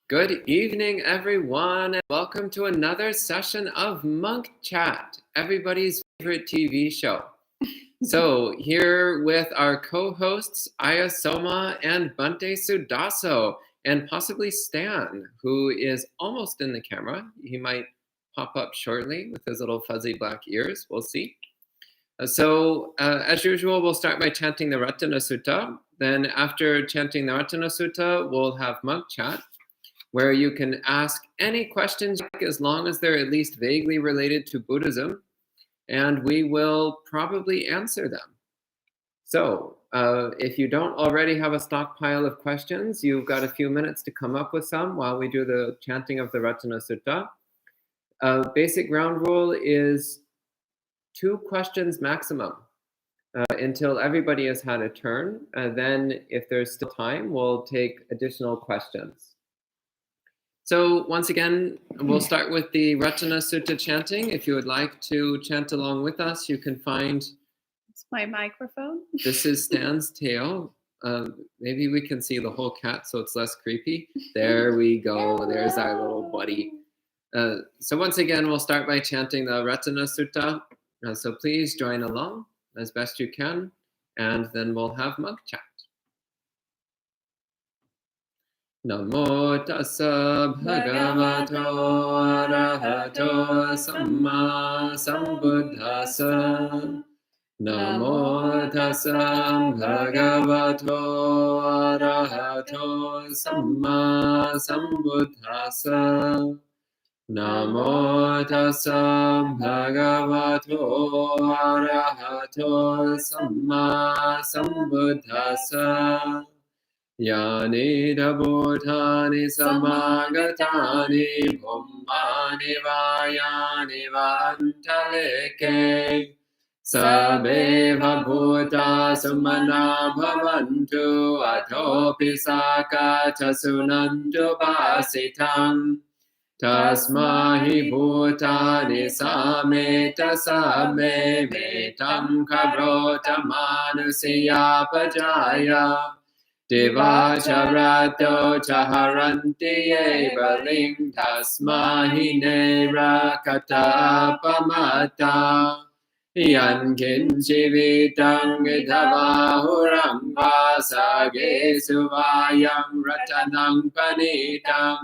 Good evening, everyone, and welcome to another session of Monk Chat, everybody's favorite TV show. So here with our co-hosts, Aya Soma and Bante Sudaso, and possibly Stan, who is almost in the camera. He might pop up shortly with his little fuzzy black ears. We'll see. As usual, we'll start by chanting the Ratana Sutta. Then after chanting the Ratana Sutta, we'll have Monk Chat, where you can ask any questions as long as they're at least vaguely related to Buddhism, and we will probably answer them. So if you don't already have a stockpile of questions, you've got a few minutes to come up with some while we do the chanting of the Ratana Sutta. Basic ground rule is 2 questions maximum until everybody has had a turn. Then if there's still time, we'll take additional questions. So once again, we'll start with the Ratana Sutta chanting. If you would like to chant along with us, you can find... It's my microphone. This is Stan's tail. Maybe we can see the whole cat so it's less creepy. There we go. There's our little buddy. So once again, we'll start by chanting the Ratana Sutta. So please join along as best you can, and then we'll have Monk Chat. Namo tassa bhagavato arahato samma sambuddhassa. Namo tassa bhagavato arahato samma sambuddhassa. Namo tassa bhagavato arahato samma sambuddhassa. Yani dabhutani samagatani bhummani vayani vantaleke sabeva bhuta sumana bhavantu atopi sakata sunantu basitam tasmahi bhutani sameta samme vetam karota manusiya pajaya Devacharato chaharanti evaling tasmahine rakata pamata yankin chivitang idhavahurang vasage suvayang ratanang panitang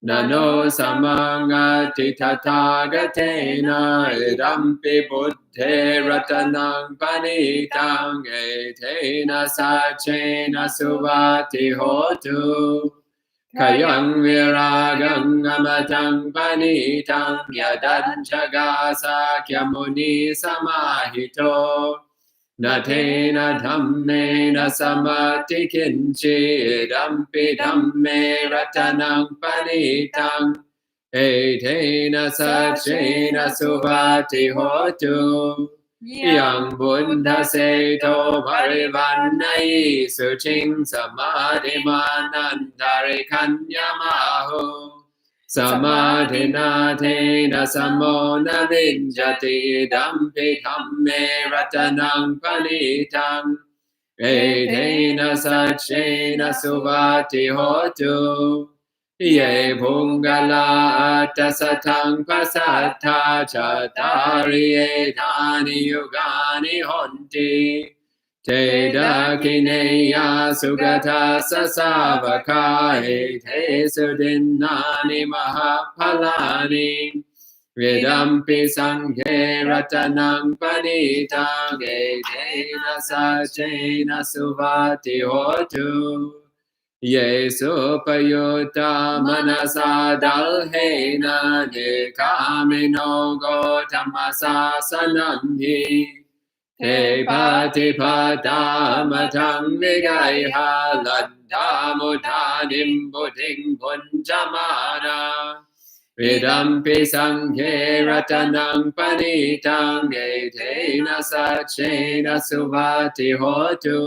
nano samangati tathagatena idampi buddhe ratanang panitang etena sachena suvati hotu kayang viragang amatang panitang yadanchaga sakya muni samahito Natena dhammena samati kinchi idampi dhamme ratanang panitang etena sachena suvati hotu yang buddha seto parivannai suching samadhi manandari kanyamahu Samadhina tena samona vinjati dampi dhamme ratanang panitang etena sachena suvati hotu ye bhungala atasatang pasatha chatari etani yugani honti Te dakineya sugata sasavaka te sudinani mahapalani Vidampi sanghe ratanang panitang etena sachena suvati hotu Yesu payuta manasa dalhena nikamino gotamasa sanamhi Te pati padamatang vigaiha landamudhanim buddhing punjamana Vidampi sanghe ratanang panitang etena sachena suvati hotu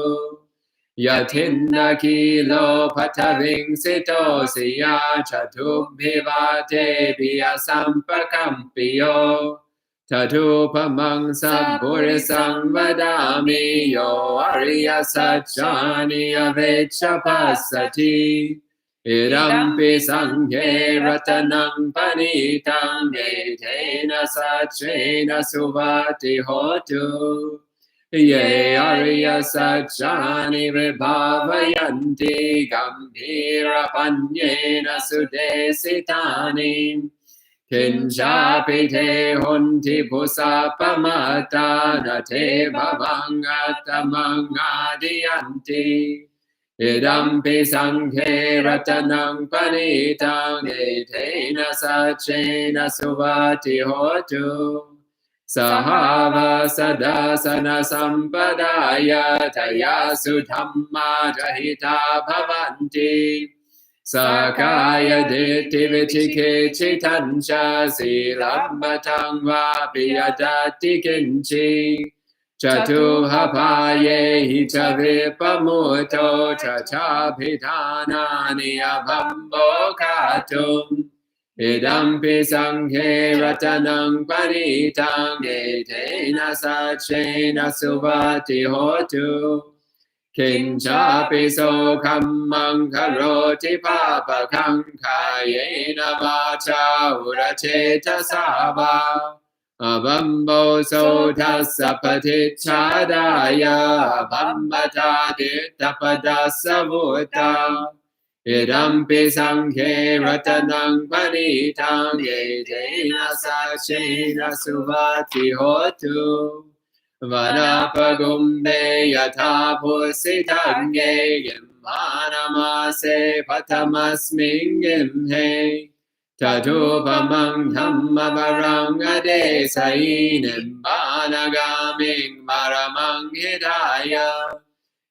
Yatinda kilo pataving sito siya chatubhivate piya sampakampiyo Tatupamang sabburisang vadami yo ariya satchani avecha passati. Idampi sanghe ratanang panitang etena sachena suvati hotu. Ye ariya satchani vibhavayanti gambhira panyena sudesitani. Kinchapi te honti pusapamata na te bhavangatamangadiyanti. Idampi sanghe ratanang panitang etena sachena suvati hotu. Sahava sadasana sampadaya taya sudhamma jahita bhavanti. Sakaya ditti vichike chitancha silambatang vapiyadati kinchi. Chatuhapaye hita vipamuto chachapithanani abhambo katum. Idampi sanghe ratanang panitang etena sachena suvati hotu. Kinchapi sokham mankaroti papakam kayena vacha uracheta sava. Abambo sotasa patichadaya abambata dittapadasa vuta. Idampi sanghe ratanang panitang etena sachena suvati hotu. Vanapagumbe yatha pusitange gimhanamase patamasmingimhe. Tatupamang dhammavarang adesayi nimbanagaming maramang hidaya.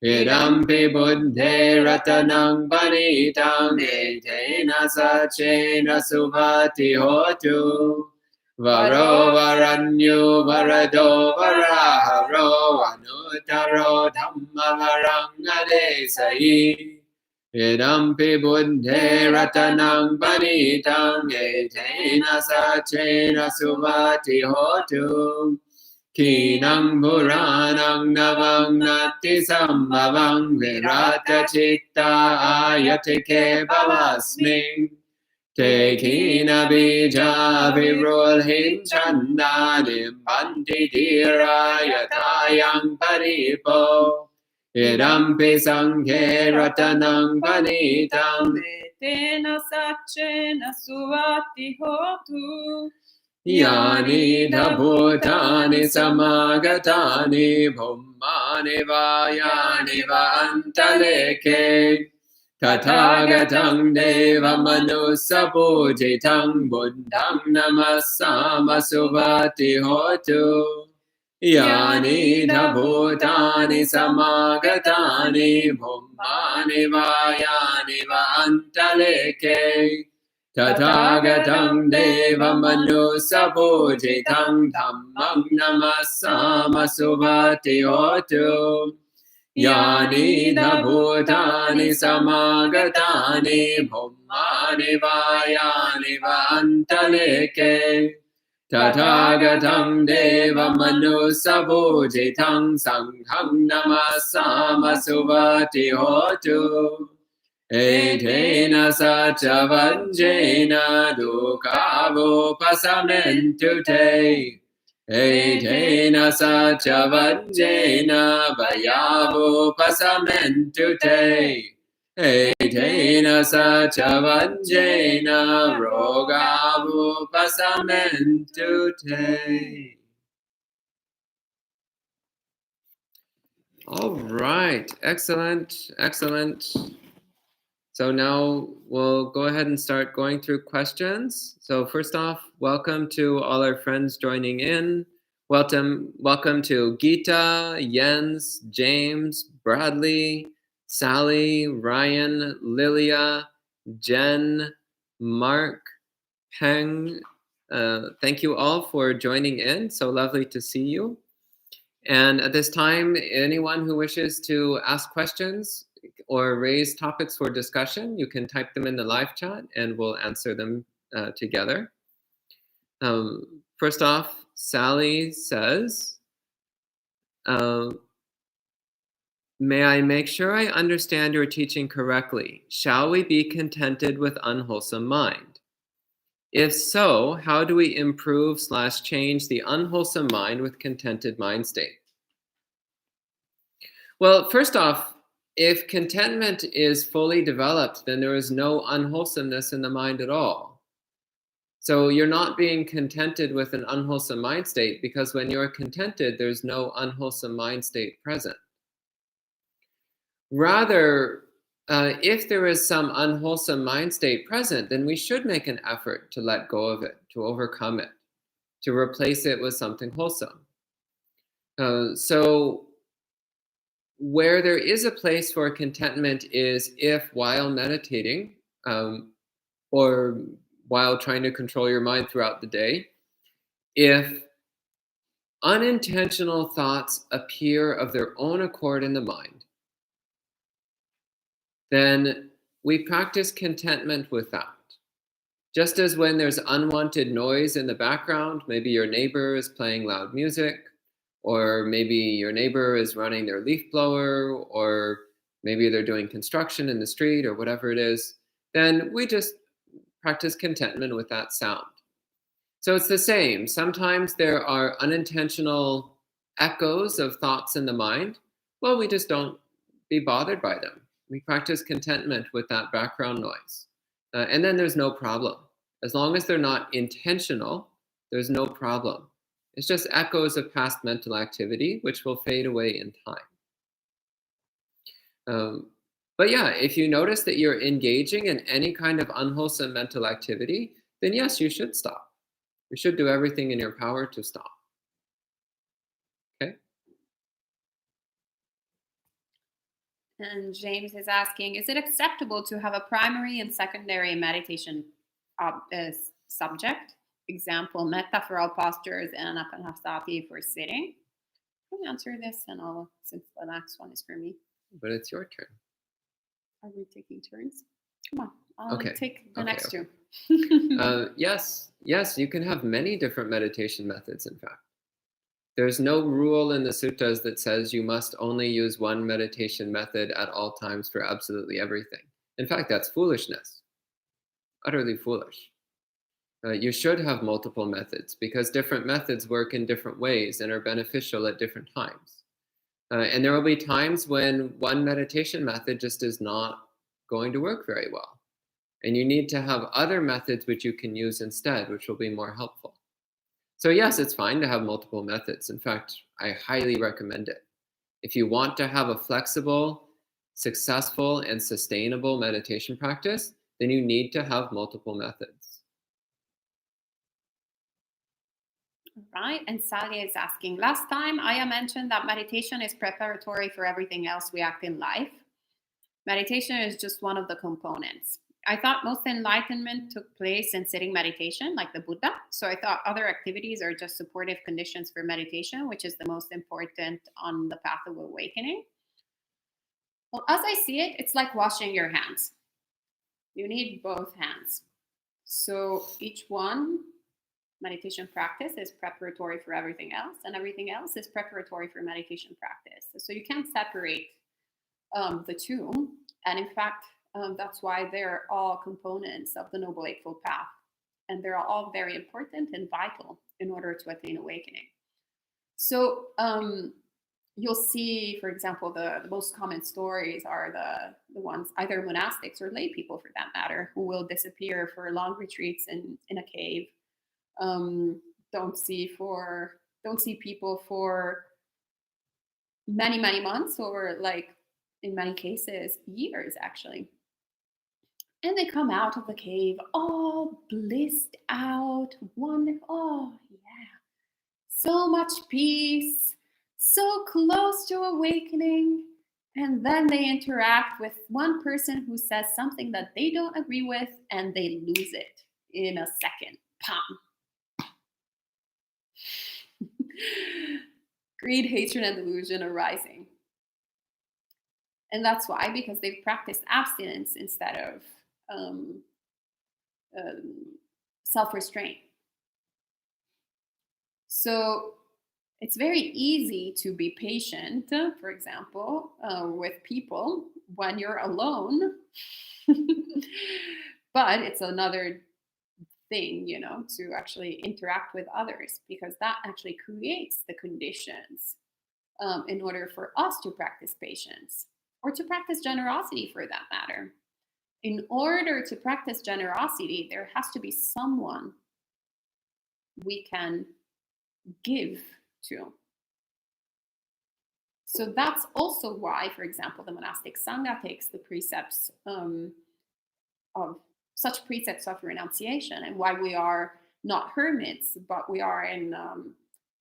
Idampi buddhe ratanang panitang etena sachena suvati hotu. Varo varanyo varado varaharo anutaro dhammavarang adesayi. Idampi buddhe ratanang panitang etena sachena suvati hotu. Kinang puranang navang nati sambhavang virata citta ayatike bhavasming. Te kina bija virul hinchanda nimbanti dhira yatayang paripo. Idampi sanghe ratanang panitang Etena sachena suvati hotu. Yani dhabhutani samagatani bhummani vayani vantaleke. Tathagatam deva manusa pujitam buddham namasama suvati hotu. Yani dhabhutani samagatani bhummani vayani vantaleke. Tathagatam deva manusa pujitam dhammam namasama suvati hotu. Yani dhabhutani samagatani bhummani vayani vantaleke. Tathagatam deva manusa pujitam sangham namasama suvati hotu. Etena sacha vanjena dukkavo pasamentu te. Etena sacha vanjena vayavo pasamentu te. Etena sacha vanjena rogavo pasamentu te. All right, excellent, excellent. So now we'll go ahead and start going through questions. So first off, welcome to all our friends joining in. Welcome to Gita, Jens, James, Bradley, Sally, Ryan, Lilia, Jen, Mark, Peng. Thank you all for joining in. So lovely to see you. And at this time, anyone who wishes to ask questions or raise topics for discussion, you can type them in the live chat and we'll answer them together. First off, Sally says, may I make sure I understand your teaching correctly? Shall we be contented with unwholesome mind? If so, how do we improve/change the unwholesome mind with contented mind state? Well, first off, if contentment is fully developed, then there is no unwholesomeness in the mind at all. So you're not being contented with an unwholesome mind state, because when you're contented, there's no unwholesome mind state present. Rather, if there is some unwholesome mind state present, then we should make an effort to let go of it, to overcome it, to replace it with something wholesome. So where there is a place for contentment is if, while meditating, or while trying to control your mind throughout the day, if unintentional thoughts appear of their own accord in the mind, then we practice contentment with that. Just as when there's unwanted noise in the background, maybe your neighbor is playing loud music, or maybe your neighbor is running their leaf blower, or maybe they're doing construction in the street, or whatever it is, then we just practice contentment with that sound. So it's the same. Sometimes there are unintentional echoes of thoughts in the mind. Well, we just don't be bothered by them. We practice contentment with that background noise. And then there's no problem. As long as they're not intentional, there's no problem. It's just echoes of past mental activity, which will fade away in time. But yeah, if you notice that you're engaging in any kind of unwholesome mental activity, then yes, you should stop. You should do everything in your power to stop. Okay? And James is asking, is it acceptable to have a primary and secondary meditation subject? Example, metta for all postures and anapanasati for sitting. Can we answer this? And since the next one is for me. But it's your turn. Are we taking turns? Come on, I'll take the next two. Yes, you can have many different meditation methods, in fact. There's no rule in the suttas that says you must only use one meditation method at all times for absolutely everything. In fact, that's foolishness. Utterly foolish. You should have multiple methods, because different methods work in different ways and are beneficial at different times. And there will be times when one meditation method just is not going to work very well. And you need to have other methods which you can use instead, which will be more helpful. So yes, it's fine to have multiple methods. In fact, I highly recommend it. If you want to have a flexible, successful, and sustainable meditation practice, then you need to have multiple methods. Right, and Sally is asking, last time Aya mentioned that meditation is preparatory for everything else we act in life. Meditation is just one of the components. I thought most enlightenment took place in sitting meditation, like the Buddha. So I thought other activities are just supportive conditions for meditation, which is the most important on the path of awakening. Well, as I see it, it's like washing your hands. You need both hands. So each one, meditation practice, is preparatory for everything else, and everything else is preparatory for meditation practice. So you can't separate the two. And in fact, that's why they're all components of the Noble Eightfold Path. And they're all very important and vital in order to attain awakening. So you'll see, for example, the most common stories are the ones, either monastics or lay people for that matter, who will disappear for long retreats in a cave. Don't see people for many months, or like in many cases years actually, and they come out of the cave all blissed out, wonderful, so much peace, so close to awakening. And then they interact with one person who says something that they don't agree with, and they lose it in a second. Pam. Greed, hatred, and delusion arising. And that's why, because they've practiced abstinence instead of self-restraint. So it's very easy to be patient, for example, with people when you're alone. But it's another thing, to actually interact with others, because that actually creates the conditions in order for us to practice patience or to practice generosity for that matter. In order to practice generosity, there has to be someone we can give to. So that's also why, for example, the monastic Sangha takes the precepts of such precepts of renunciation, and why we are not hermits, but we are in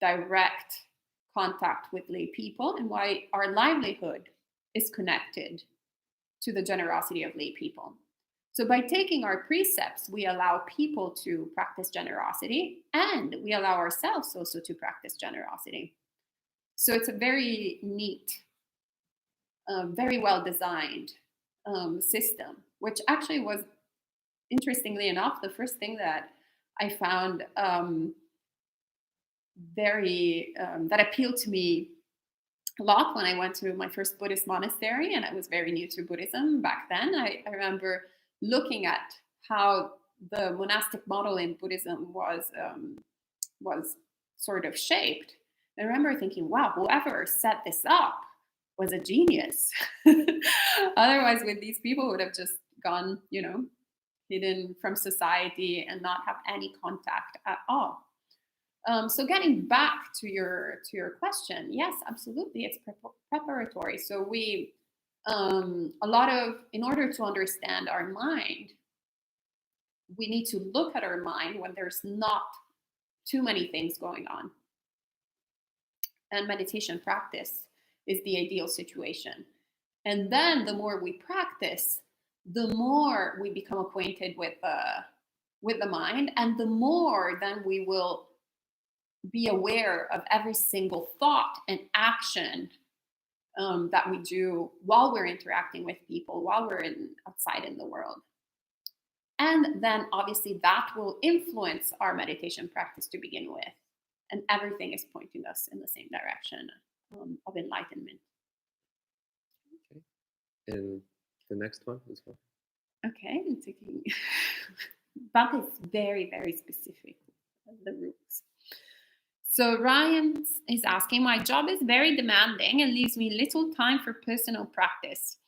direct contact with lay people, and why our livelihood is connected to the generosity of lay people. So by taking our precepts, we allow people to practice generosity, and we allow ourselves also to practice generosity. So it's a very neat, very well designed system, which actually was, interestingly enough, the first thing that I found that appealed to me a lot when I went to my first Buddhist monastery, and I was very new to Buddhism back then. I remember looking at how the monastic model in Buddhism was sort of shaped. I remember thinking, wow, whoever set this up was a genius. Otherwise, with these people would have just gone, hidden from society and not have any contact at all. So getting back to your question, yes, absolutely, it's preparatory. So we in order to understand our mind, we need to look at our mind when there's not too many things going on. And meditation practice is the ideal situation. And then the more we practice, the more we become acquainted with the mind, and the more then we will be aware of every single thought and action that we do while we're interacting with people, while we're outside in the world. And then obviously that will influence our meditation practice to begin with. And everything is pointing us in the same direction of enlightenment. Okay. And the next one as well. Okay, I'm taking that is very, very specific, the rules. So Ryan is asking, my job is very demanding and leaves me little time for personal practice.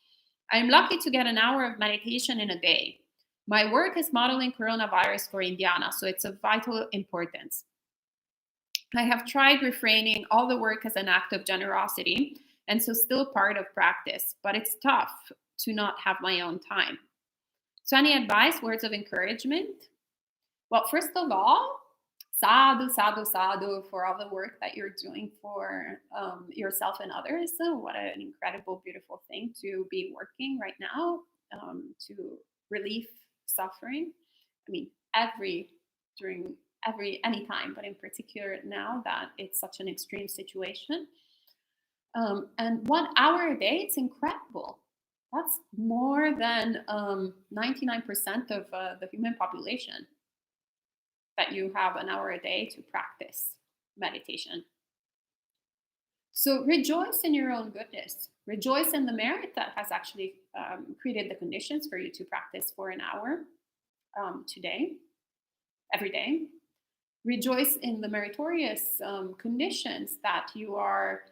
I'm lucky to get an hour of meditation in a day. My work is modeling coronavirus for Indiana, so it's of vital importance. I have tried refraining all the work as an act of generosity, and so still part of practice, but it's tough to not have my own time. So any advice, words of encouragement? Well, first of all, sadhu, sadhu, sadhu for all the work that you're doing for yourself and others. So what an incredible, beautiful thing to be working right now to relieve suffering. I mean, any time, but in particular now that it's such an extreme situation. And 1 hour a day, it's incredible. That's more than 99% of the human population, that you have an hour a day to practice meditation. So rejoice in your own goodness. Rejoice in the merit that has actually created the conditions for you to practice for an hour today, every day. Rejoice in the meritorious conditions that you are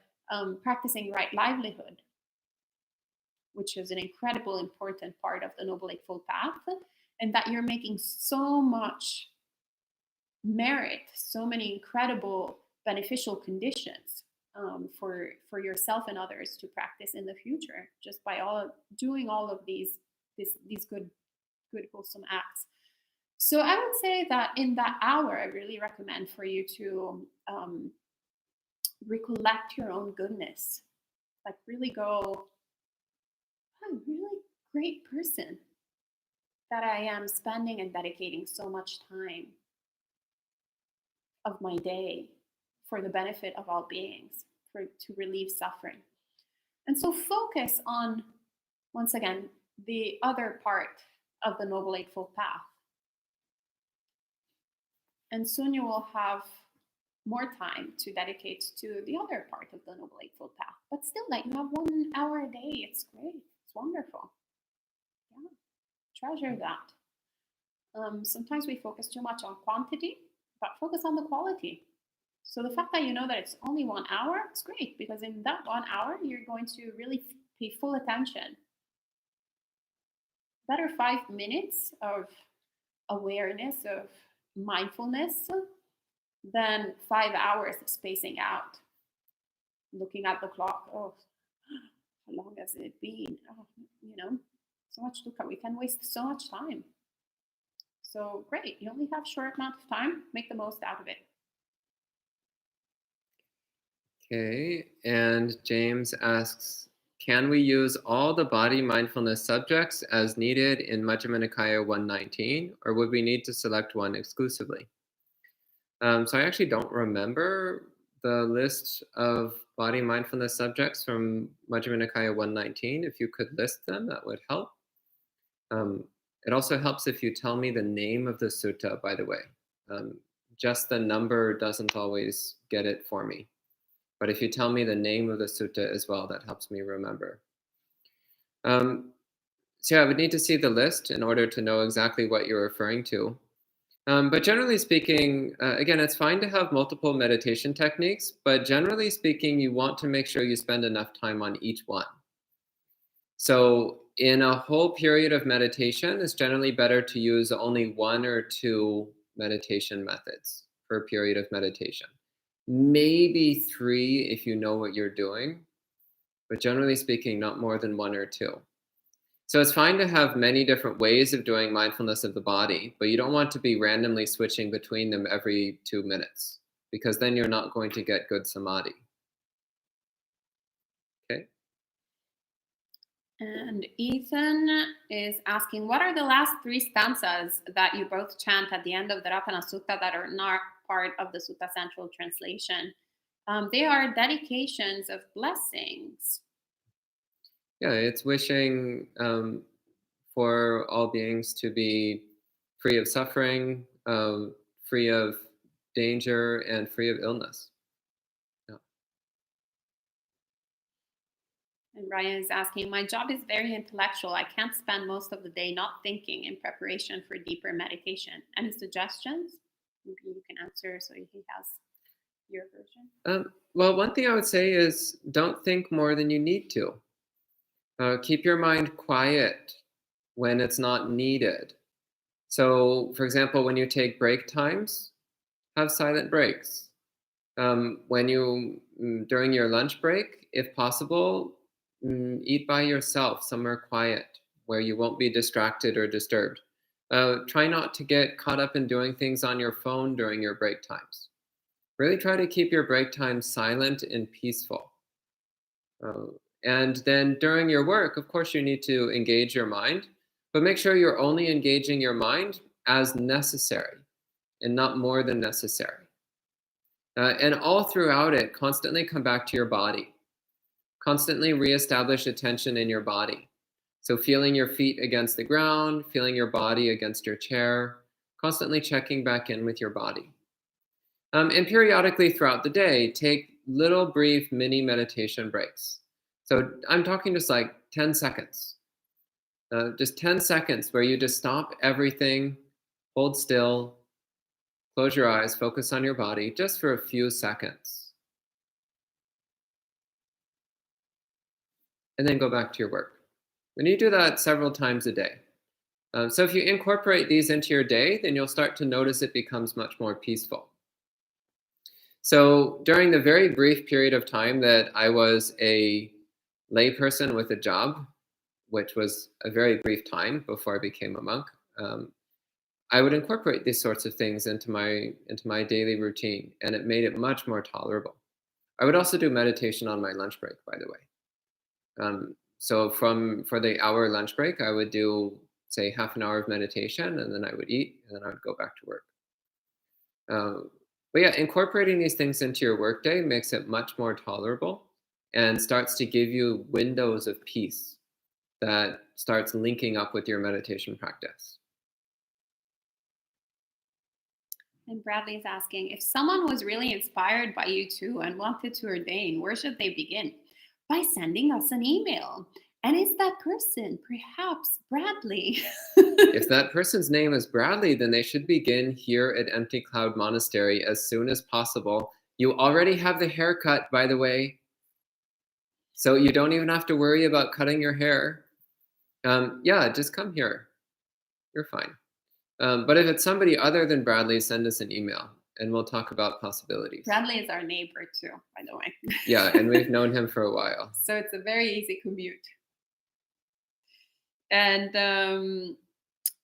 practicing right livelihood, which is an incredible important part of the Noble Eightfold Path, and that you're making so much merit, so many incredible beneficial conditions for yourself and others to practice in the future, just by doing all of these good wholesome acts. So I would say that in that hour, I really recommend for you to recollect your own goodness, like really go, I'm a really great person that I am spending and dedicating so much time of my day for the benefit of all beings, to relieve suffering. And so focus on, once again, the other part of the Noble Eightfold Path. And soon you will have more time to dedicate to the other part of the Noble Eightfold Path. But still, that you have 1 hour a day, it's great. It's wonderful. Yeah, treasure that. Sometimes we focus too much on quantity, but focus on the quality. So the fact that you know that it's only 1 hour, it's great, because in that 1 hour, you're going to really pay full attention. Better 5 minutes of awareness, of mindfulness, than 5 hours of spacing out, looking at the clock. Oh, how long has it been? Oh, so much to come. We can waste so much time. So great, you only have a short amount of time, make the most out of it. Okay, and James asks, can we use all the body mindfulness subjects as needed in Majjhima Nikaya 119, or would we need to select one exclusively? So I actually don't remember the list of body mindfulness subjects from Majjhima Nikaya 119. If you could list them, that would help. It also helps if you tell me the name of the sutta, by the way. Just the number doesn't always get it for me. But if you tell me the name of the sutta as well, that helps me remember. So yeah, I would need to see the list in order to know exactly what you're referring to. But generally speaking, again, it's fine to have multiple meditation techniques, but generally speaking, you want to make sure you spend enough time on each one. So in a whole period of meditation, it's generally better to use only 1 or 2 meditation methods per period of meditation. Maybe 3 if you know what you're doing, but generally speaking, not more than 1 or 2. So it's fine to have many different ways of doing mindfulness of the body, but you don't want to be randomly switching between them every 2 minutes, because then you're not going to get good samadhi. Okay. And Ethan is asking, what are the last 3 stanzas that you both chant at the end of the Ratana Sutta that are not part of the Sutta Central translation? They are dedications of blessings. Yeah, it's wishing for all beings to be free of suffering, free of danger, and free of illness. Yeah. And Ryan is asking, my job is very intellectual. I can't spend most of the day not thinking in preparation for deeper meditation. Any suggestions? Maybe you can answer so he has your version. Well, one thing I would say is don't think more than you need to. Keep your mind quiet when it's not needed. So, for example, when you take break times, have silent breaks. When you, during your lunch break, if possible, eat by yourself somewhere quiet where you won't be distracted or disturbed. Try not to get caught up in doing things on your phone during your break times. Really try to keep your break time silent and peaceful. And then during your work, of course, you need to engage your mind, but make sure you're only engaging your mind as necessary and not more than necessary. And all throughout it, constantly come back to your body. Constantly reestablish attention in your body. So feeling your feet against the ground, feeling your body against your chair, constantly checking back in with your body. And periodically throughout the day, take little brief mini meditation breaks. So I'm talking just like 10 seconds. Just 10 seconds where you just stop everything, hold still, close your eyes, focus on your body just for a few seconds. And then go back to your work. And you do that several times a day. So if you incorporate these into your day, then you'll start to notice it becomes much more peaceful. So during the very brief period of time that I was a layperson with a job, which was a very brief time before I became a monk, I would incorporate these sorts of things into my daily routine, and it made it much more tolerable. I would also do meditation on my lunch break, by the way. So for the hour lunch break, I would do, say, half an hour of meditation, and then I would eat, and then I would go back to work. But yeah, incorporating these things into your workday makes it much more tolerable and starts to give you windows of peace that starts linking up with your meditation practice. And Bradley is asking, if someone was really inspired by you two and wanted to ordain, where should they begin? By sending us an email. And is that person perhaps Bradley? If that person's name is Bradley, then they should begin here at Empty Cloud Monastery as soon as possible. You already have the haircut, by the way, so you don't even have to worry about cutting your hair. Yeah, just come here. You're fine. But if it's somebody other than Bradley, send us an email and we'll talk about possibilities. Bradley is our neighbor too, by the way. Yeah, and we've known him for a while. So it's a very easy commute. And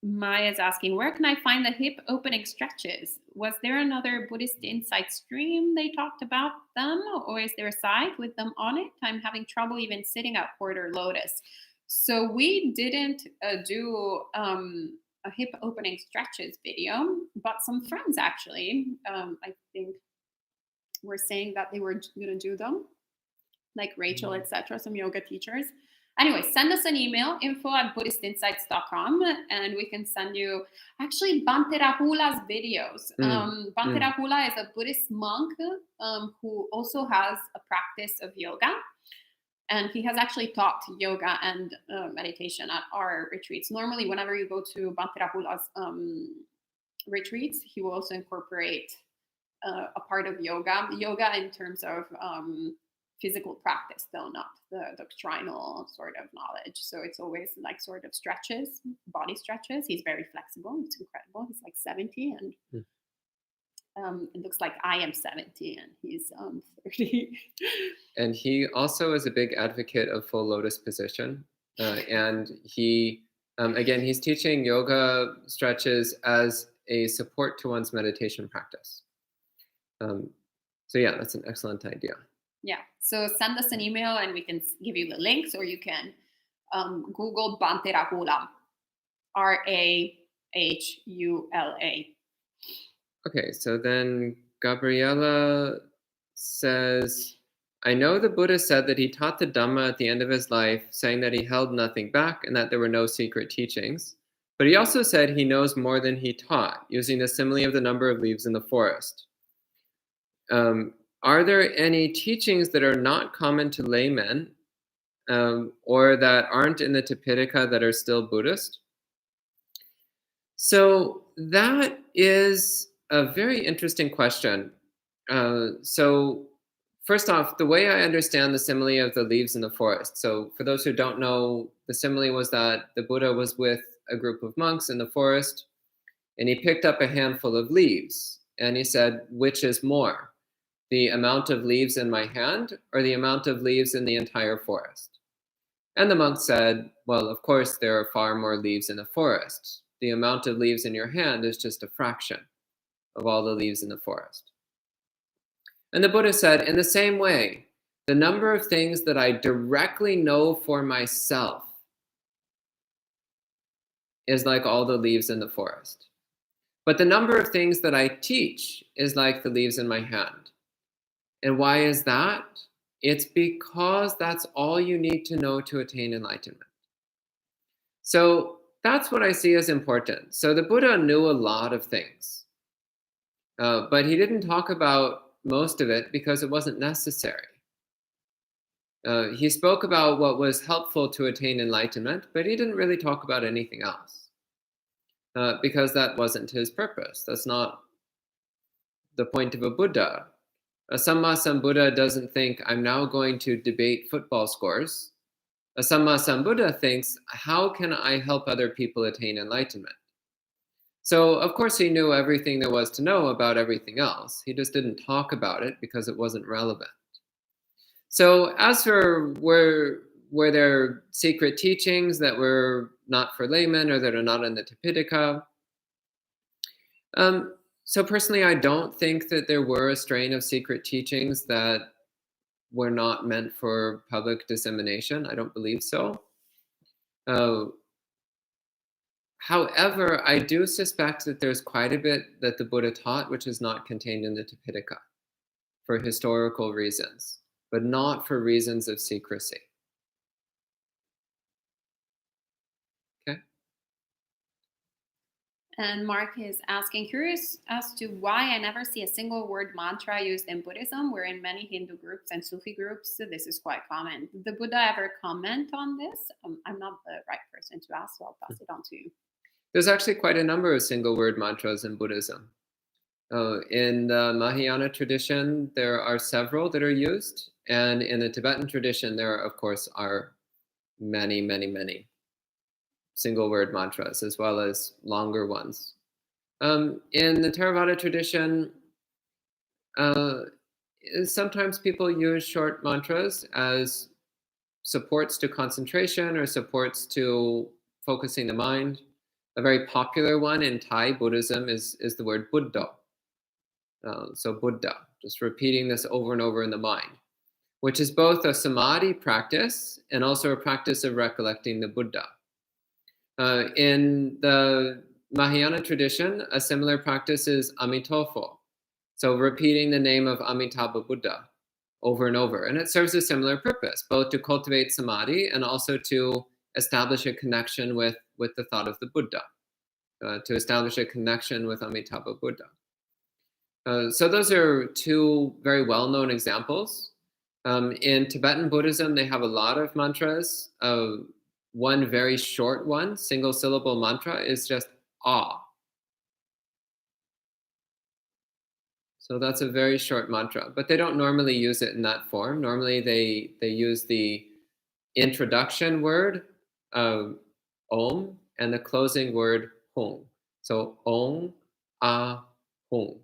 Maya is asking, where can I find the hip opening stretches? Was there another Buddhist Insight stream they talked about them, or is there a site with them on it? I'm having trouble even sitting at quarter lotus. So we didn't do a hip opening stretches video, but some friends actually, I think, were saying that they were going to do them, like Rachel, etc., some yoga teachers. Anyway, send us an email, info@buddhistinsights.com, and we can send you actually Bhante Rahula's videos. Bhante Rahula is a Buddhist monk who also has a practice of yoga. And he has actually taught yoga and meditation at our retreats. Normally, whenever you go to Bhante Rahula's retreats, he will also incorporate a part of yoga. Yoga in terms of physical practice, though, not the doctrinal sort of knowledge. So it's always like sort of stretches, body stretches. He's very flexible. It's incredible. He's like 70 and it looks like I am 70 and he's 30. And he also is a big advocate of full lotus position. And he, again, he's teaching yoga stretches as a support to one's meditation practice. So yeah, that's an excellent idea. Yeah, so send us an email and we can give you the links, or you can Google Bhante Rahula, Rahula. Okay, so then Gabriella says, I know the Buddha said that he taught the Dhamma at the end of his life, saying that he held nothing back and that there were no secret teachings. But he also said he knows more than he taught, using the simile of the number of leaves in the forest. Are there any teachings that are not common to laymen or that aren't in the Tipitaka that are still Buddhist? So that is a very interesting question. So first off, the way I understand the simile of the leaves in the forest. So for those who don't know, the simile was that the Buddha was with a group of monks in the forest and he picked up a handful of leaves and he said, which is more? The amount of leaves in my hand or the amount of leaves in the entire forest? And the monk said, well, of course, there are far more leaves in the forest. The amount of leaves in your hand is just a fraction of all the leaves in the forest. And the Buddha said, in the same way, the number of things that I directly know for myself is like all the leaves in the forest. But the number of things that I teach is like the leaves in my hand. And why is that? It's because that's all you need to know to attain enlightenment. So that's what I see as important. So the Buddha knew a lot of things, but he didn't talk about most of it because it wasn't necessary. He spoke about what was helpful to attain enlightenment, but he didn't really talk about anything else because that wasn't his purpose. That's not the point of a Buddha. A Samma Sambuddha doesn't think, I'm now going to debate football scores. A Samma Sambuddha thinks, how can I help other people attain enlightenment? So, of course, he knew everything there was to know about everything else. He just didn't talk about it because it wasn't relevant. So, as for were there secret teachings that were not for laymen or that are not in the Tipitaka? So personally, I don't think that there were a strain of secret teachings that were not meant for public dissemination. I don't believe so. However, I do suspect that there's quite a bit that the Buddha taught which is not contained in the Tipitaka for historical reasons, but not for reasons of secrecy. Okay. And Mark is asking, curious as to why I never see a single word mantra used in Buddhism, where in many Hindu groups and Sufi groups, this is quite common. Did the Buddha ever comment on this? I'm not the right person to ask, so I'll pass it on to you. There's actually quite a number of single word mantras in Buddhism. In the Mahayana tradition, there are several that are used. And in the Tibetan tradition, there, of course, are many, many, many single word mantras, as well as longer ones. In the Theravada tradition, sometimes people use short mantras as supports to concentration or supports to focusing the mind. A very popular one in Thai Buddhism is the word Buddha. So Buddha, just repeating this over and over in the mind, which is both a samadhi practice and also a practice of recollecting the Buddha. In the Mahayana tradition, a similar practice is Amitofo. So repeating the name of Amitabha Buddha over and over. And it serves a similar purpose, both to cultivate samadhi and also to establish a connection with the thought of the Buddha, to establish a connection with Amitabha Buddha. So those are two very well-known examples. In Tibetan Buddhism, they have a lot of mantras. One very short one, single syllable mantra, is just ah. So that's a very short mantra, but they don't normally use it in that form. Normally they use the introduction word Om and the closing word Hong. So Om, Ah, Hong.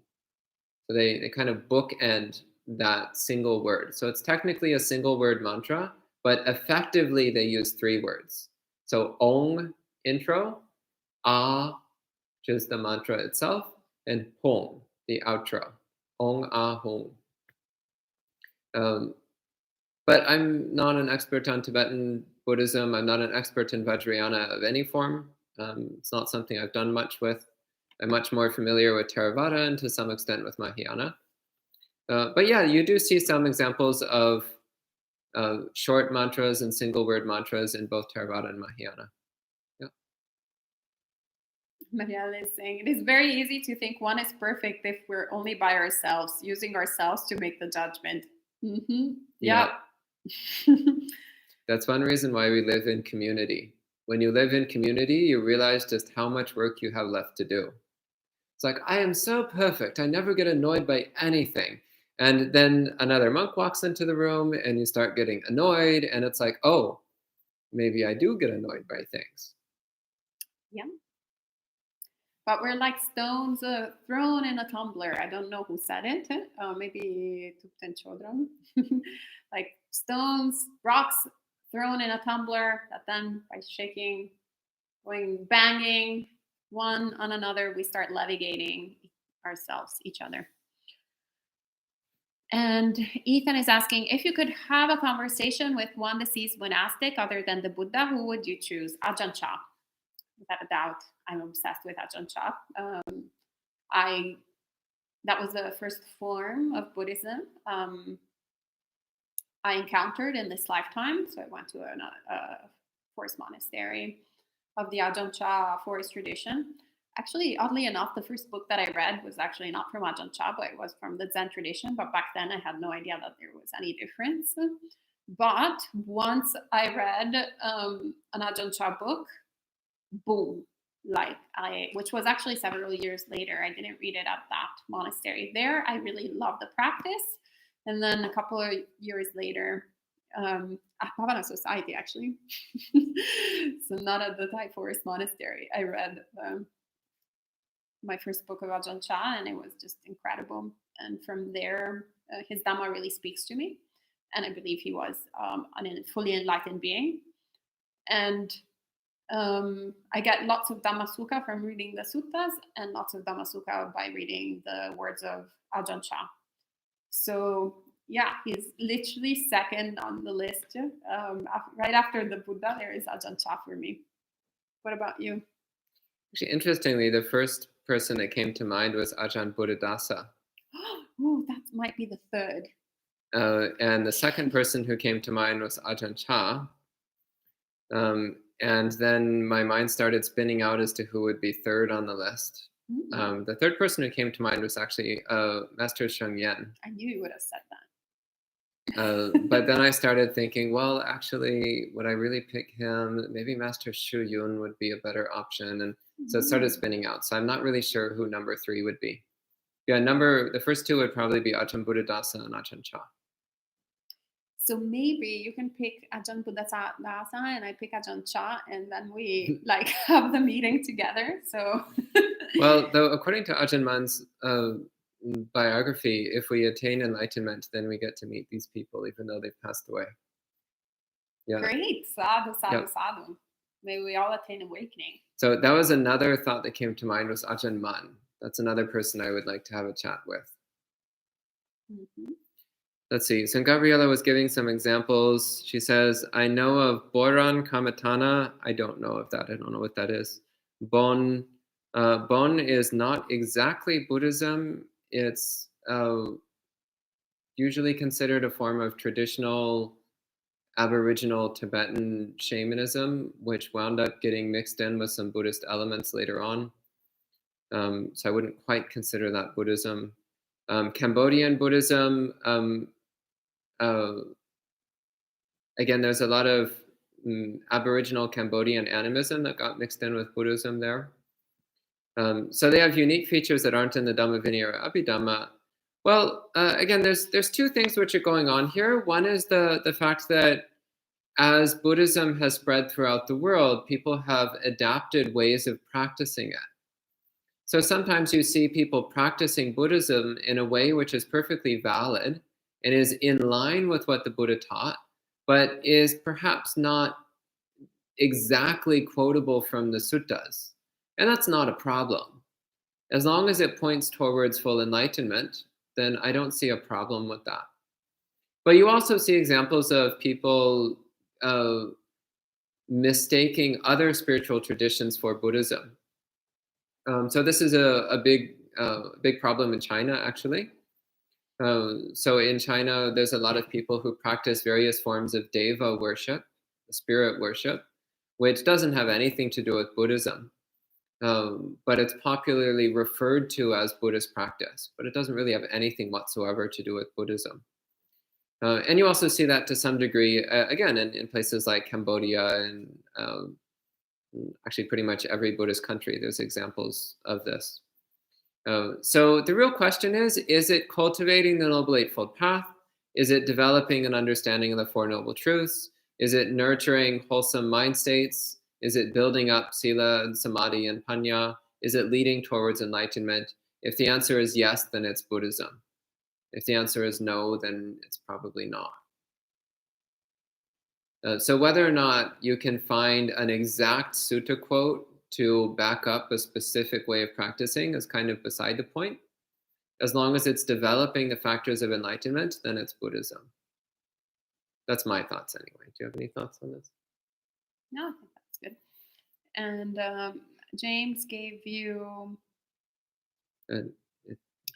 So they kind of bookend that single word. So it's technically a single word mantra, but effectively they use three words. So Ong, intro, Ah, which is the mantra itself, and Hong, the outro. Ong, Ah, Hong. But I'm not an expert on Tibetan Buddhism. I'm not an expert in Vajrayana of any form. It's not something I've done much with. I'm much more familiar with Theravada and to some extent with Mahayana. But yeah, you do see some examples of short mantras and single word mantras in both Theravada and Mahayana. Yeah. Marielle is saying, it is very easy to think one is perfect if we're only by ourselves, using ourselves to make the judgment. Mm-hmm. Yeah. That's one reason why we live in community. When you live in community, you realize just how much work you have left to do. It's like, I am so perfect. I never get annoyed by anything. And then another monk walks into the room and you start getting annoyed. And it's like, oh, maybe I do get annoyed by things. Yeah. But we're like stones thrown in a tumbler. I don't know who said it. Maybe Tupten Chodron. Like stones, rocks thrown in a tumbler that then by shaking, going banging one on another, we start levigating ourselves, each other. And Ethan is asking, if you could have a conversation with one deceased monastic other than the Buddha, who would you choose? Ajahn Chah. Without a doubt, I'm obsessed with Ajahn Chah. That was the first form of Buddhism I encountered in this lifetime. So I went to a forest monastery of the Ajahn Chah forest tradition. Actually, oddly enough, the first book that I read was actually not from Ajahn Chah, but it was from the Zen tradition. But back then, I had no idea that there was any difference. But once I read an Ajahn Chah book, boom, which was actually several years later. I didn't read it at that monastery there. I really loved the practice. And then a couple of years later, at Pavana Society, actually, so not at the Thai Forest Monastery, I read my first book of Ajahn Chah, and it was just incredible. And from there, his Dhamma really speaks to me. And I believe he was a fully enlightened being. And I get lots of Dhamma Sukha from reading the suttas and lots of Dhamma Sukha by reading the words of Ajahn Chah. So yeah, he's literally second on the list. Right after the Buddha, there is Ajahn Chah for me. What about you? Actually, interestingly, the first person that came to mind was Ajahn Buddhadasa. Oh, that might be the third. And the second person who came to mind was Ajahn Chah. And then my mind started spinning out as to who would be third on the list. The third person who came to mind was actually Master Sheng Yen. I knew you would have said that. But then I started thinking, well, actually, would I really pick him? Maybe Master Shu Yun would be a better option. And so it started spinning out. So I'm not really sure who number 3 would be. Yeah, the first 2 would probably be Ajahn Buddhadasa and Ajahn Chah. So maybe you can pick Ajahn Buddhadasa and I pick Ajahn Chah, and then we like have the meeting together. So well, though, according to Ajahn Mun's biography, if we attain enlightenment, then we get to meet these people, even though they've passed away. Yeah. Great. Sadhu, sadhu, sadhu. May we all attain awakening. So that was another thought that came to mind, was Ajahn Mun. That's another person I would like to have a chat with. Let's see. So Gabriella was giving some examples. She says, I know of Boran Kamatana. I don't know what that is. Bon is not exactly Buddhism. It's usually considered a form of traditional Aboriginal Tibetan shamanism, which wound up getting mixed in with some Buddhist elements later on. So I wouldn't quite consider that Buddhism. Cambodian Buddhism, again, there's a lot of Aboriginal Cambodian animism that got mixed in with Buddhism there. So they have unique features that aren't in the Dhamma Vinaya or Abhidhamma. Well, again, there's 2 things which are going on here. One is the fact that as Buddhism has spread throughout the world, people have adapted ways of practicing it. So sometimes you see people practicing Buddhism in a way which is perfectly valid and is in line with what the Buddha taught, but is perhaps not exactly quotable from the suttas. And that's not a problem. As long as it points towards full enlightenment, then I don't see a problem with that. But you also see examples of people mistaking other spiritual traditions for Buddhism. So this is a big problem in China, actually. So in China, there's a lot of people who practice various forms of deva worship, spirit worship, which doesn't have anything to do with Buddhism. But it's popularly referred to as Buddhist practice, but it doesn't really have anything whatsoever to do with Buddhism. And you also see that to some degree, again, in places like Cambodia and actually pretty much every Buddhist country, there's examples of this. So the real question is it cultivating the Noble Eightfold Path? Is it developing an understanding of the Four Noble Truths? Is it nurturing wholesome mind states? Is it building up sila and samadhi and panya? Is it leading towards enlightenment? If the answer is yes, then it's Buddhism. If the answer is no, then it's probably not. So whether or not you can find an exact sutta quote to back up a specific way of practicing is kind of beside the point. As long as it's developing the factors of enlightenment, then it's Buddhism. That's my thoughts anyway. Do you have any thoughts on this? No, I think that's good. And James gave you...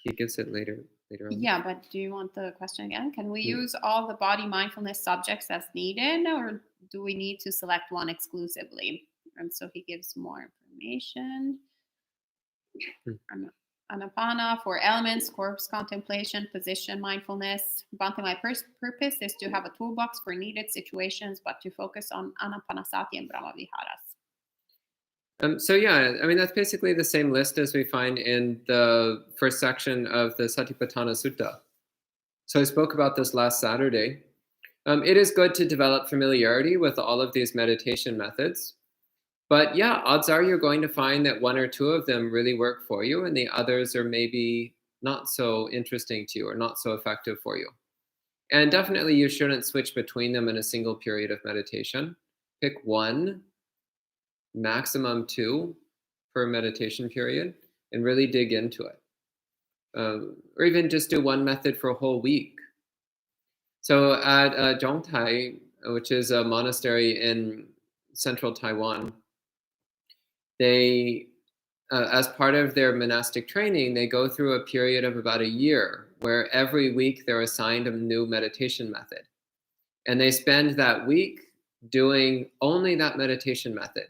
He gives it later on. Yeah, but do you want the question again? Can we use all the body mindfulness subjects as needed, or do we need to select one exclusively? And so he gives more information. Anapana for elements, corpse contemplation, position mindfulness. Bhante, my purpose is to have a toolbox for needed situations, but to focus on anapanasati and brahmaviharas. So yeah, I mean, that's basically the same list as we find in the first section of the Satipatthana Sutta. So I spoke about this last Saturday. It is good to develop familiarity with all of these meditation methods. But yeah, odds are you're going to find that 1 or 2 of them really work for you and the others are maybe not so interesting to you or not so effective for you. And definitely you shouldn't switch between them in a single period of meditation. Pick 1, maximum 2 per meditation period and really dig into it. Or even just do 1 method for a whole week. So at Zhongtai, which is a monastery in central Taiwan, they, as part of their monastic training, they go through a period of about a year where every week they're assigned a new meditation method. And they spend that week doing only that meditation method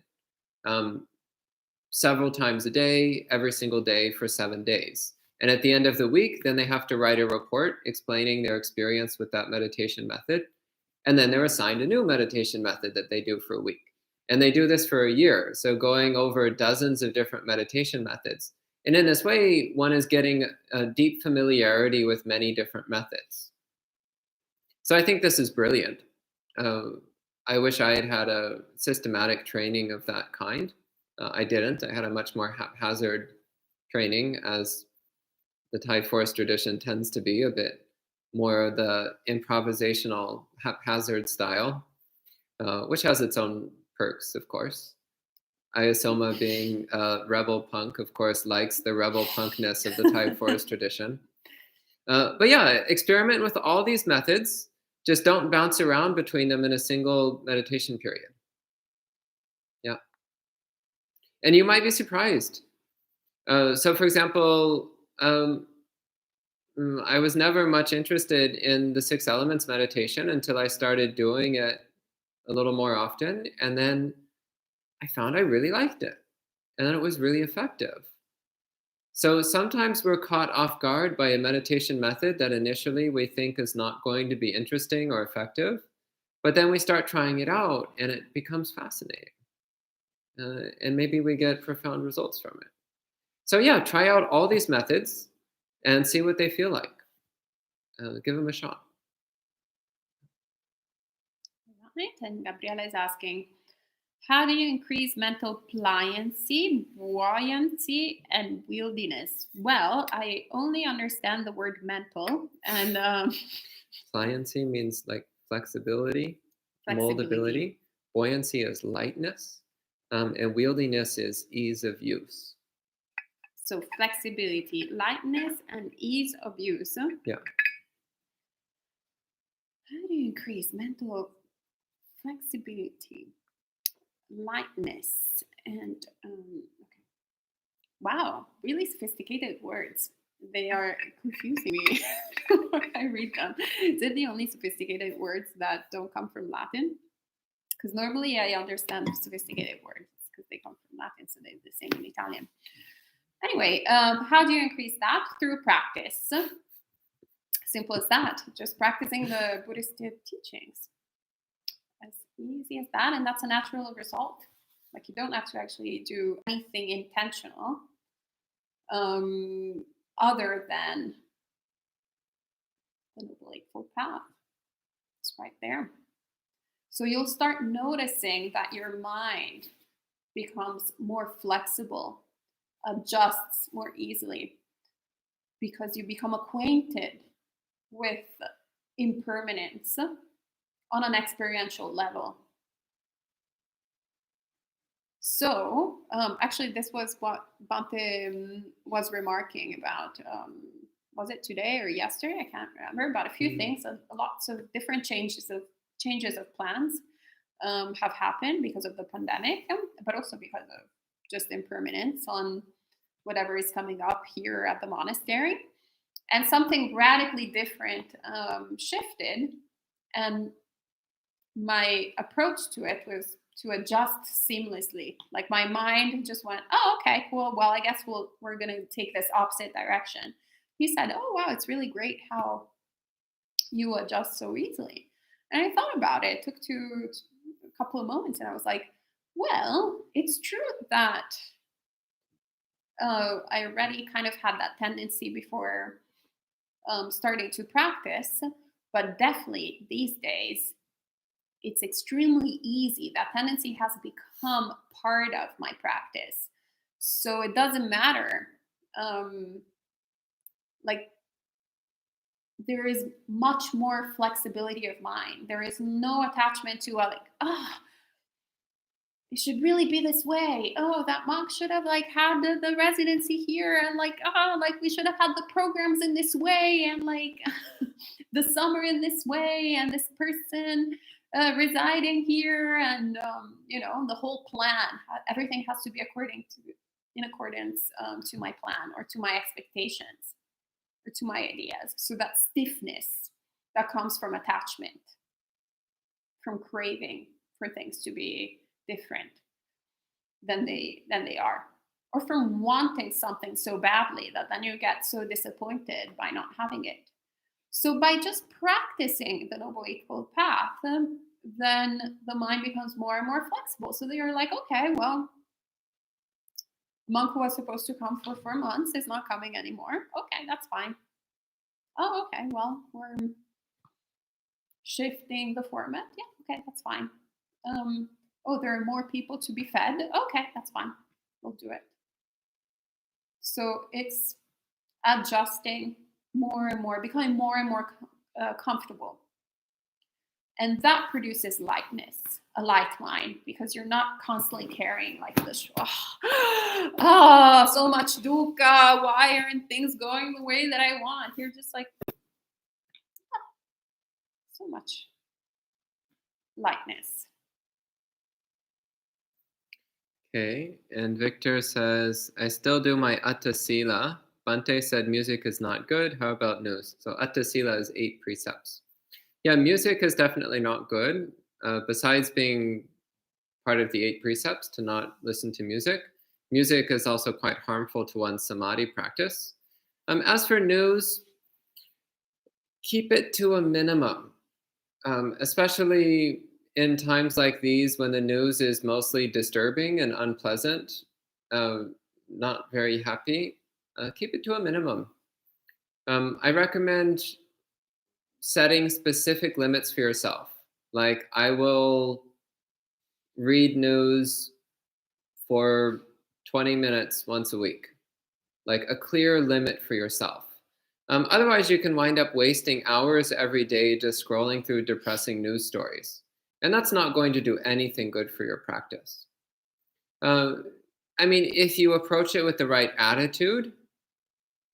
several times a day, every single day for 7 days. And at the end of the week, then they have to write a report explaining their experience with that meditation method. And then they're assigned a new meditation method that they do for a week. And they do this for a year. So going over dozens of different meditation methods. And in this way, one is getting a deep familiarity with many different methods. So I think this is brilliant. I wish I had had a systematic training of that kind. I didn't. I had a much more haphazard training, as the Thai forest tradition tends to be, a bit more the improvisational haphazard style, which has its own perks, of course. Ayasoma, being a rebel punk, of course, likes the rebel punkness of the Thai forest tradition. But yeah, experiment with all these methods. Just don't bounce around between them in a single meditation period. Yeah. And you might be surprised. So, for example, I was never much interested in the 6 elements meditation until I started doing it a little more often. And then I found I really liked it. And then it was really effective. So sometimes we're caught off guard by a meditation method that initially we think is not going to be interesting or effective. But then we start trying it out and it becomes fascinating. And maybe we get profound results from it. So yeah, try out all these methods and see what they feel like. Give them a shot. Right. And Gabriela is asking, how do you increase mental pliancy, buoyancy, and wieldiness? Well, I only understand the word mental, and Pliancy means like flexibility, moldability. Buoyancy is lightness, and wieldiness is ease of use. So flexibility, lightness, and ease of use. Yeah. How do you increase mental flexibility, lightness, and okay. Wow, really sophisticated words. They are confusing me when I read them. Is it the only sophisticated words that don't come from Latin? Because normally I understand sophisticated words because they come from Latin, so they're the same in Italian. Anyway, how do you increase that? Through practice. Simple as that. Just practicing the Buddhist teachings. As easy as that, and that's a natural result. Like, you don't have to actually do anything intentional other than the Noble Eightfold Path. It's right there. So you'll start noticing that your mind becomes more flexible, adjusts more easily, because you become acquainted with impermanence on an experiential level. So, actually, this was what Bante was remarking about. Was it today or yesterday? I can't remember. About a few things. Lots of different changes of plans have happened because of the pandemic, but also because of just impermanence on whatever is coming up here at the monastery. And something radically different shifted, and my approach to it was to adjust seamlessly. Like, my mind just went, oh, okay, cool. Well, I guess we're going to take this opposite direction. He said, oh, wow, it's really great how you adjust so easily. And I thought about it. It took a couple of moments, and I was like, well, it's true that I already kind of had that tendency before starting to practice, but definitely these days, it's extremely easy. That tendency has become part of my practice. So it doesn't matter. Like, there is much more flexibility of mind. There is no attachment to it should really be this way. Oh, that monk should have had the residency here, and we should have had the programs in this way, and the summer in this way, and this person residing here, and the whole plan. Everything has to be in accordance to my plan or to my expectations or to my ideas. So that stiffness that comes from attachment, from craving, for things to be different than they are, or from wanting something so badly that then you get so disappointed by not having it. So by just practicing the Noble Eightfold Path, then the mind becomes more and more flexible. So you're like, okay, well, monk who was supposed to come for 4 months is not coming anymore. Okay, that's fine. Oh, okay, well, we're shifting the format. Yeah, okay, that's fine. Oh, there are more people to be fed. Okay, that's fine. We'll do it. So it's adjusting more and more, becoming more and more comfortable. And that produces lightness, a light mind, because you're not constantly carrying like this, so much dukkha, why aren't things going the way that I want? You're just like, so much lightness. Okay, and Victor says, I still do my Atta Sila. Bante said music is not good. How about news? So Atta Sila is 8 precepts. Yeah, music is definitely not good. Besides being part of the 8 precepts to not listen to music, music is also quite harmful to one's samadhi practice. As for news, keep it to a minimum, especially in times like these when the news is mostly disturbing and unpleasant, not very happy. Keep it to a minimum. I recommend setting specific limits for yourself. Like, I will read news for 20 minutes once a week, like a clear limit for yourself. Otherwise, you can wind up wasting hours every day just scrolling through depressing news stories. And that's not going to do anything good for your practice. I mean, if you approach it with the right attitude,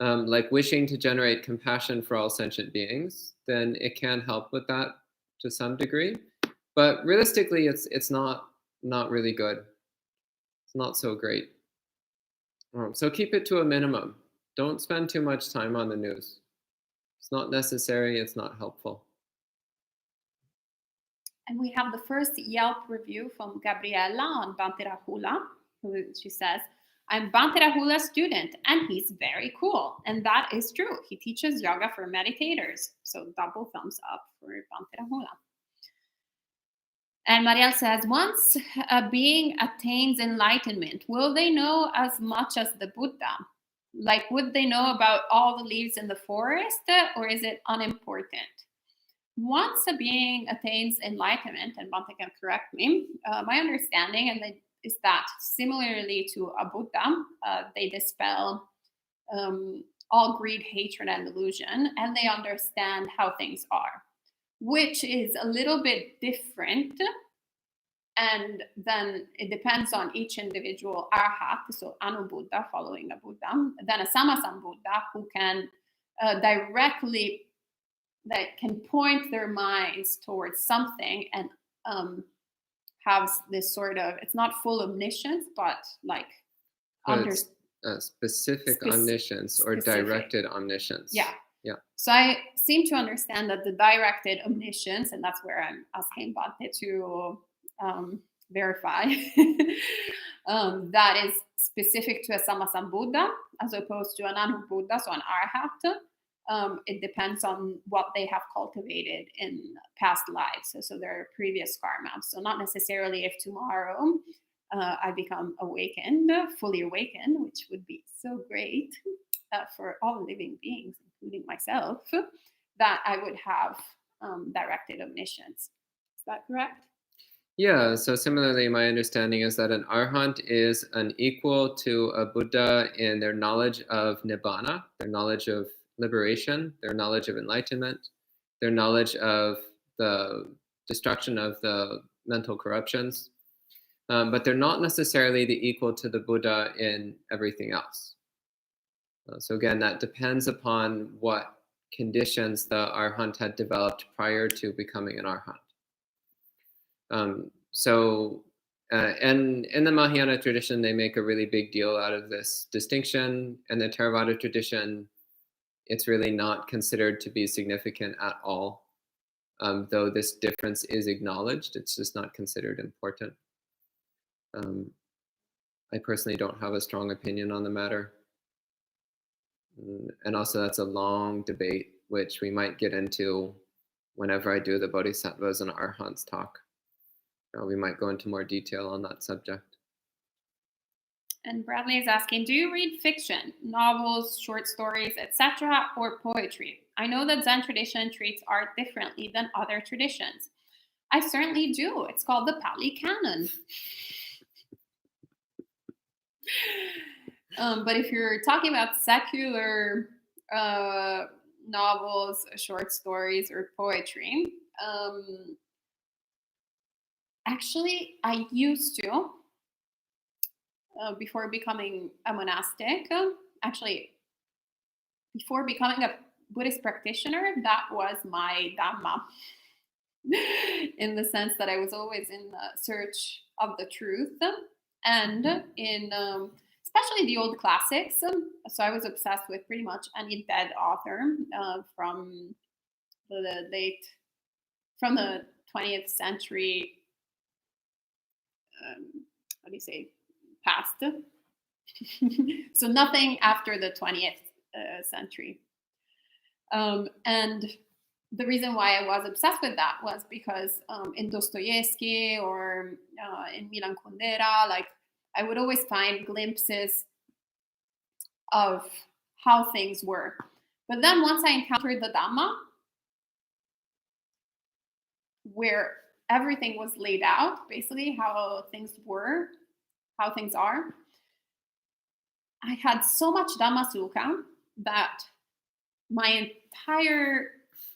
like wishing to generate compassion for all sentient beings, then it can help with that to some degree. But realistically, it's not really good. It's not so great. So keep it to a minimum. Don't spend too much time on the news. It's not necessary. It's not helpful. And we have the first Yelp review from Gabriella on Bhante Rahula. She says, I'm Bhante Rahula's student and he's very cool. And that is true. He teaches yoga for meditators. So double thumbs up for Bhante Rahula. And Marielle says, once a being attains enlightenment, will they know as much as the Buddha? Like, would they know about all the leaves in the forest, or is it unimportant? Once a being attains enlightenment, and Bhante can correct me, my understanding is that similarly to a Buddha, they dispel all greed, hatred, and delusion, and they understand how things are, which is a little bit different. And then it depends on each individual arhat, so Anubuddha following a Buddha, then a Sammasambuddha who can directly, that can point their minds towards something and have this sort of, it's not full omniscience, but like specific omniscience or directed omniscience. Yeah. Yeah. So I seem to understand that the directed omniscience, and that's where I'm asking Bhante to verify, that is specific to a Sammasambuddha as opposed to an Anubuddha, so an Arhat. It depends on what they have cultivated in past lives, so their previous karma. So not necessarily if tomorrow I become awakened, fully awakened, which would be so great for all living beings, including myself, that I would have directed omniscience. Is that correct? Yeah, so similarly, my understanding is that an arhat is an equal to a Buddha in their knowledge of nibbana, their knowledge of liberation, their knowledge of enlightenment, their knowledge of the destruction of the mental corruptions, but they're not necessarily the equal to the Buddha in everything else. So again, that depends upon what conditions the arhat had developed prior to becoming an arhat. And in the Mahayana tradition, they make a really big deal out of this distinction. In the Theravada tradition, it's really not considered to be significant at all. though this difference is acknowledged, it's just not considered important. I personally don't have a strong opinion on the matter. And also that's a long debate, which we might get into whenever I do the Bodhisattvas and Arhants talk. We might go into more detail on that subject. And Bradley is asking, do you read fiction, novels, short stories, etc., or poetry? I know that Zen tradition treats art differently than other traditions. I certainly do. It's called the Pali Canon. But if you're talking about secular novels, short stories, or poetry, actually, I used to, before becoming a monastic, before becoming a Buddhist practitioner, that was my Dhamma. In the sense that I was always in search of the truth, and in especially the old classics. So I was obsessed with pretty much any dead author from the 20th century. How do you say past? So nothing after the 20th century. And the reason why I was obsessed with that was because in Dostoevsky or in Milan Kundera, like I would always find glimpses of how things were. But then once I encountered the Dhamma, where everything was laid out, basically how things were, how things are, I had so much Dhamma Sukha that my entire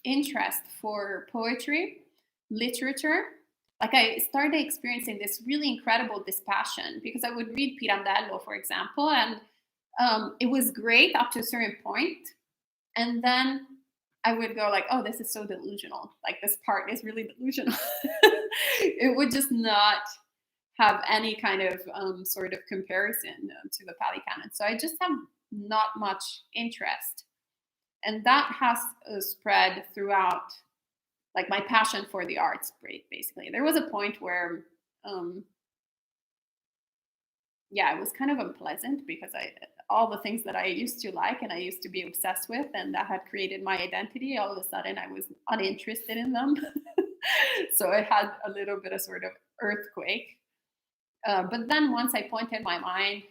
interest for poetry, literature, like I started experiencing this really incredible dispassion because I would read Pirandello, for example, and it was great up to a certain point. And then I would go like, oh, this is so delusional. Like this part is really delusional. It would just not have any kind of sort of comparison to the Pali Canon. So I just have not much interest. And that has spread throughout, like my passion for the arts, basically. There was a point where, it was kind of unpleasant because all the things that I used to like and I used to be obsessed with and that had created my identity, all of a sudden I was uninterested in them. So I had a little bit of sort of earthquake. But then once I pointed my mind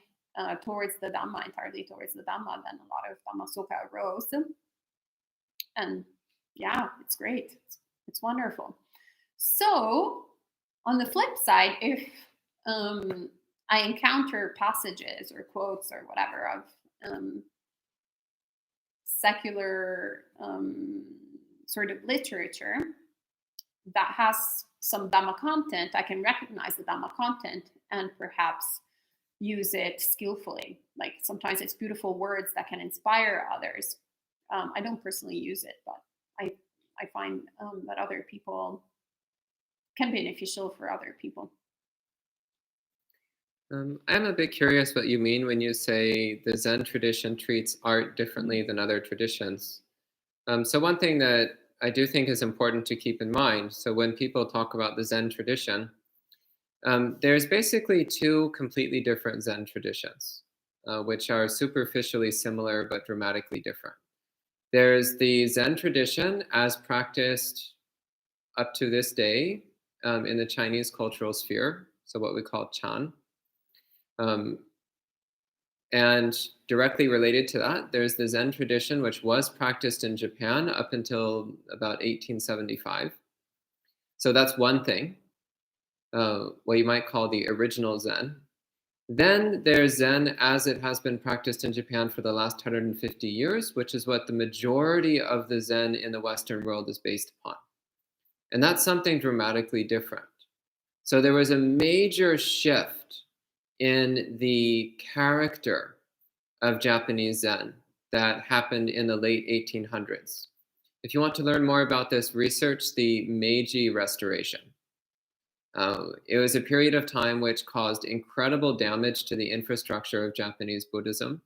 towards the Dhamma, entirely towards the Dhamma, then a lot of Dhamma Sukha arose. And yeah, it's great. It's wonderful. So on the flip side, if I encounter passages or quotes or whatever of secular sort of literature that has some Dhamma content, I can recognize the Dhamma content and perhaps use it skillfully. Like sometimes it's beautiful words that can inspire others. I don't personally use it, but I find that other people can be beneficial for other people. I'm a bit curious what you mean when you say the Zen tradition treats art differently than other traditions. So one thing that I do think is important to keep in mind, so when people talk about the Zen tradition, there's basically two completely different Zen traditions, which are superficially similar but dramatically different. There's the Zen tradition as practiced up to this day in the Chinese cultural sphere, so what we call Chan. And directly related to that, there's the Zen tradition, which was practiced in Japan up until about 1875. So that's one thing, what you might call the original Zen. Then there's Zen as it has been practiced in Japan for the last 150 years, which is what the majority of the Zen in the Western world is based upon. And that's something dramatically different. So there was a major shift in the character of Japanese Zen that happened in the late 1800s. If you want to learn more about this, research the Meiji Restoration. It was a period of time which caused incredible damage to the infrastructure of Japanese Buddhism,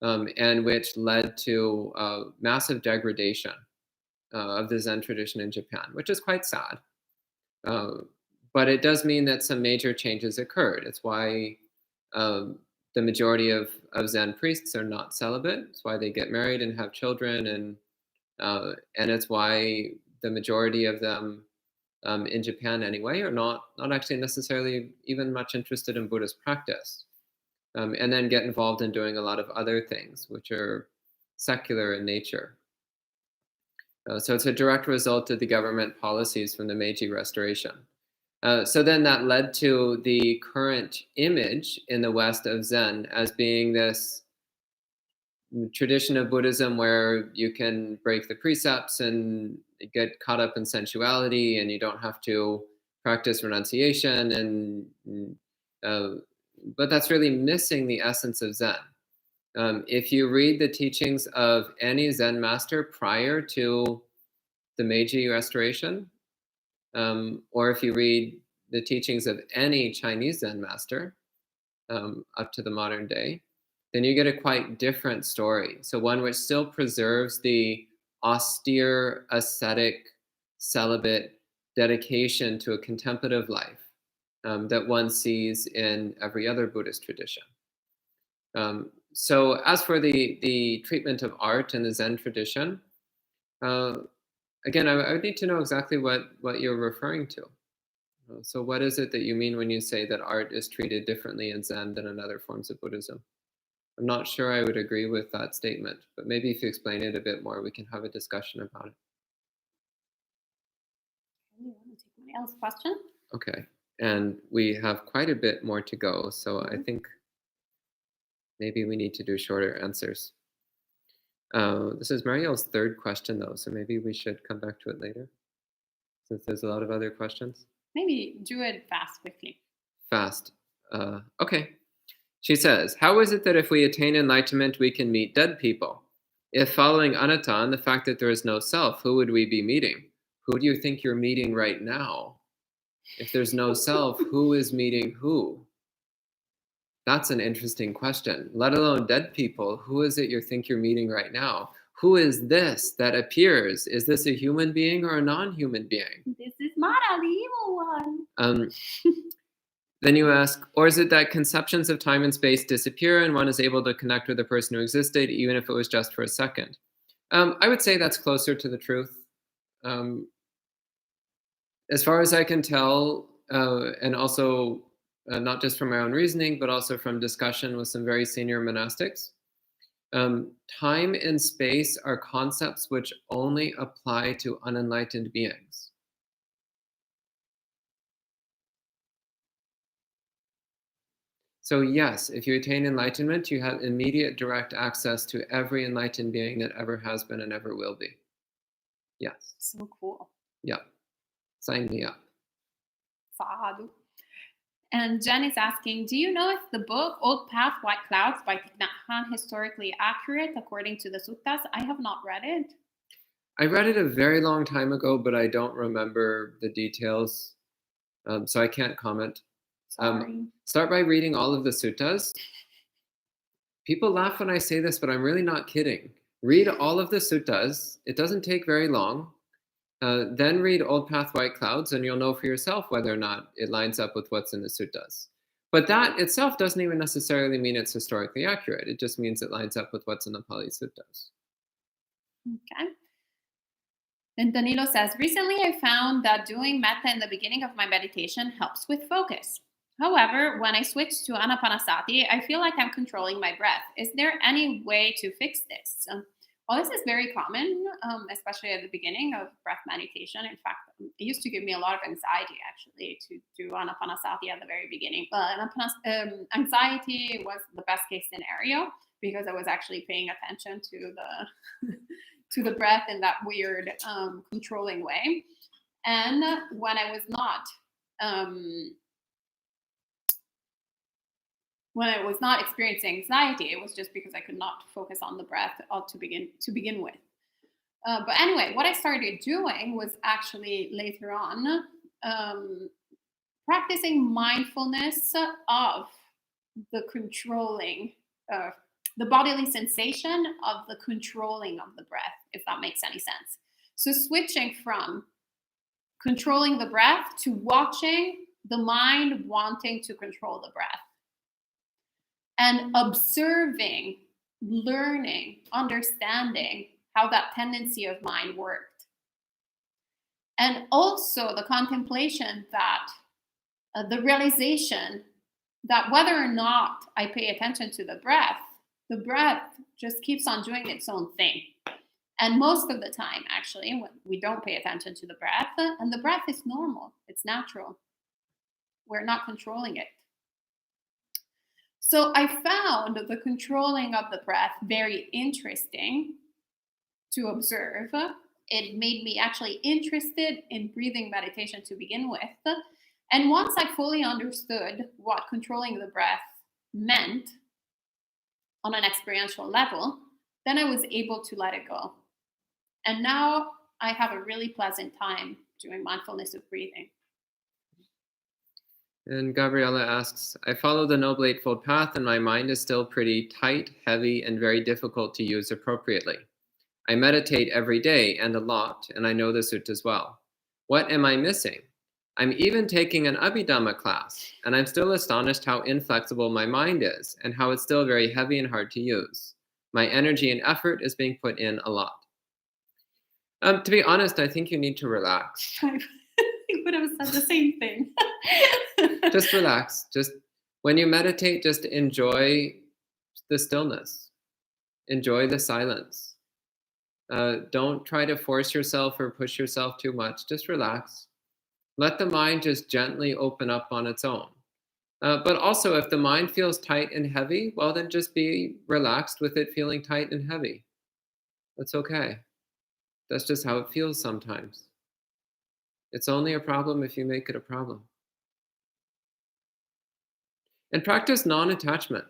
and which led to massive degradation of the Zen tradition in Japan, which is quite sad. But it does mean that some major changes occurred. It's why the majority of Zen priests are not celibate. It's why they get married and have children, and it's why the majority of them in Japan anyway are not actually necessarily even much interested in Buddhist practice, and then get involved in doing a lot of other things which are secular in nature. So it's a direct result of the government policies from the Meiji Restoration. So then that led to the current image in the West of Zen as being this tradition of Buddhism where you can break the precepts and get caught up in sensuality, and you don't have to practice renunciation, but that's really missing the essence of Zen. If you read the teachings of any Zen master prior to the Meiji Restoration, or if you read the teachings of any Chinese Zen master up to the modern day, then you get a quite different story. So one which still preserves the austere, ascetic, celibate dedication to a contemplative life that one sees in every other Buddhist tradition. So as for the treatment of art in the Zen tradition, again, I would need to know exactly what you're referring to. So what is it that you mean when you say that art is treated differently in Zen than in other forms of Buddhism? I'm not sure I would agree with that statement, but maybe if you explain it a bit more, we can have a discussion about it. You want to take somebody else's question? Okay, and we have quite a bit more to go, so I think maybe we need to do shorter answers. This is Marielle's third question, though, so maybe we should come back to it later, since there's a lot of other questions. Maybe do it fast, quickly. Fast. Okay. She says, how is it that if we attain enlightenment, we can meet dead people? If following anatta and the fact that there is no self, who would we be meeting? Who do you think you're meeting right now? If there's no self, who is meeting who? That's an interesting question. Let alone dead people, who is it you think you're meeting right now? Who is this that appears? Is this a human being or a non-human being? This is Mara, the evil one. Then you ask, or is it that conceptions of time and space disappear and one is able to connect with the person who existed, even if it was just for a second? I would say that's closer to the truth. As far as I can tell, and also not just from my own reasoning, but also from discussion with some very senior monastics, time and space are concepts which only apply to unenlightened beings. So yes, if you attain enlightenment, you have immediate direct access to every enlightened being that ever has been and ever will be. Yes. So cool. Yeah. Sign me up. Sadhu. And Jen is asking, do you know if the book Old Path, White Clouds by Thich Nhat Hanh historically accurate according to the suttas? I have not read it. I read it a very long time ago, but I don't remember the details, so I can't comment. Sorry. Start by reading all of the suttas. People laugh when I say this, but I'm really not kidding. Read all of the suttas. It doesn't take very long. Then read Old Path, White Clouds, and you'll know for yourself whether or not it lines up with what's in the suttas. But that itself doesn't even necessarily mean it's historically accurate. It just means it lines up with what's in the Pali Suttas. Okay. Then Danilo says, recently I found that doing metta in the beginning of my meditation helps with focus. However, when I switch to anapanasati, I feel like I'm controlling my breath. Is there any way to fix this? Well, this is very common, especially at the beginning of breath meditation. In fact, it used to give me a lot of anxiety, actually, to do anapanasati at the very beginning. But anxiety was the best case scenario because I was actually paying attention to the to the breath in that weird controlling way. And when I was not experiencing anxiety, it was just because I could not focus on the breath to begin with. But anyway, what I started doing was actually later on practicing mindfulness of the controlling, the bodily sensation of the controlling of the breath, if that makes any sense. So switching from controlling the breath to watching the mind wanting to control the breath. And observing, learning, understanding how that tendency of mind worked. And also the contemplation that, the realization that whether or not I pay attention to the breath just keeps on doing its own thing. And most of the time, actually, when we don't pay attention to the breath, and the breath is normal, it's natural. We're not controlling it. So I found the controlling of the breath very interesting to observe. It made me actually interested in breathing meditation to begin with. And once I fully understood what controlling the breath meant on an experiential level, then I was able to let it go. And now I have a really pleasant time doing mindfulness of breathing. And Gabriella asks, I follow the Noble Eightfold Path and my mind is still pretty tight, heavy, and very difficult to use appropriately. I meditate every day and a lot, and I know the suttas well. What am I missing? I'm even taking an Abhidhamma class, and I'm still astonished how inflexible my mind is and how it's still very heavy and hard to use. My energy and effort is being put in a lot. To be honest, I think you need to relax. I would have said the same thing. Just relax. Just when you meditate, just enjoy the stillness. Enjoy the silence. Don't try to force yourself or push yourself too much. Just relax. Let the mind just gently open up on its own. But also, if the mind feels tight and heavy, well, then just be relaxed with it feeling tight and heavy. That's okay. That's just how it feels sometimes. It's only a problem if you make it a problem. And practice non-attachment.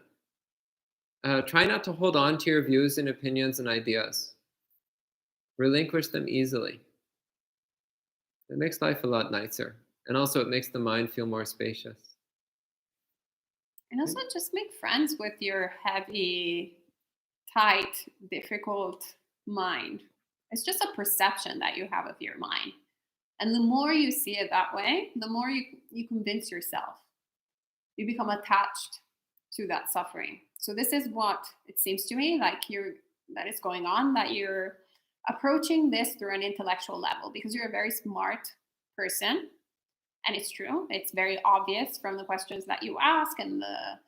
Try not to hold on to your views and opinions and ideas. Relinquish them easily. It makes life a lot nicer. And also it makes the mind feel more spacious. And also just make friends with your heavy, tight, difficult mind. It's just a perception that you have of your mind. And the more you see it that way, the more you convince yourself. You become attached to that suffering. So this is what it seems to me like that is going on, that you're approaching this through an intellectual level because you're a very smart person. And it's true. It's very obvious from the questions that you ask and the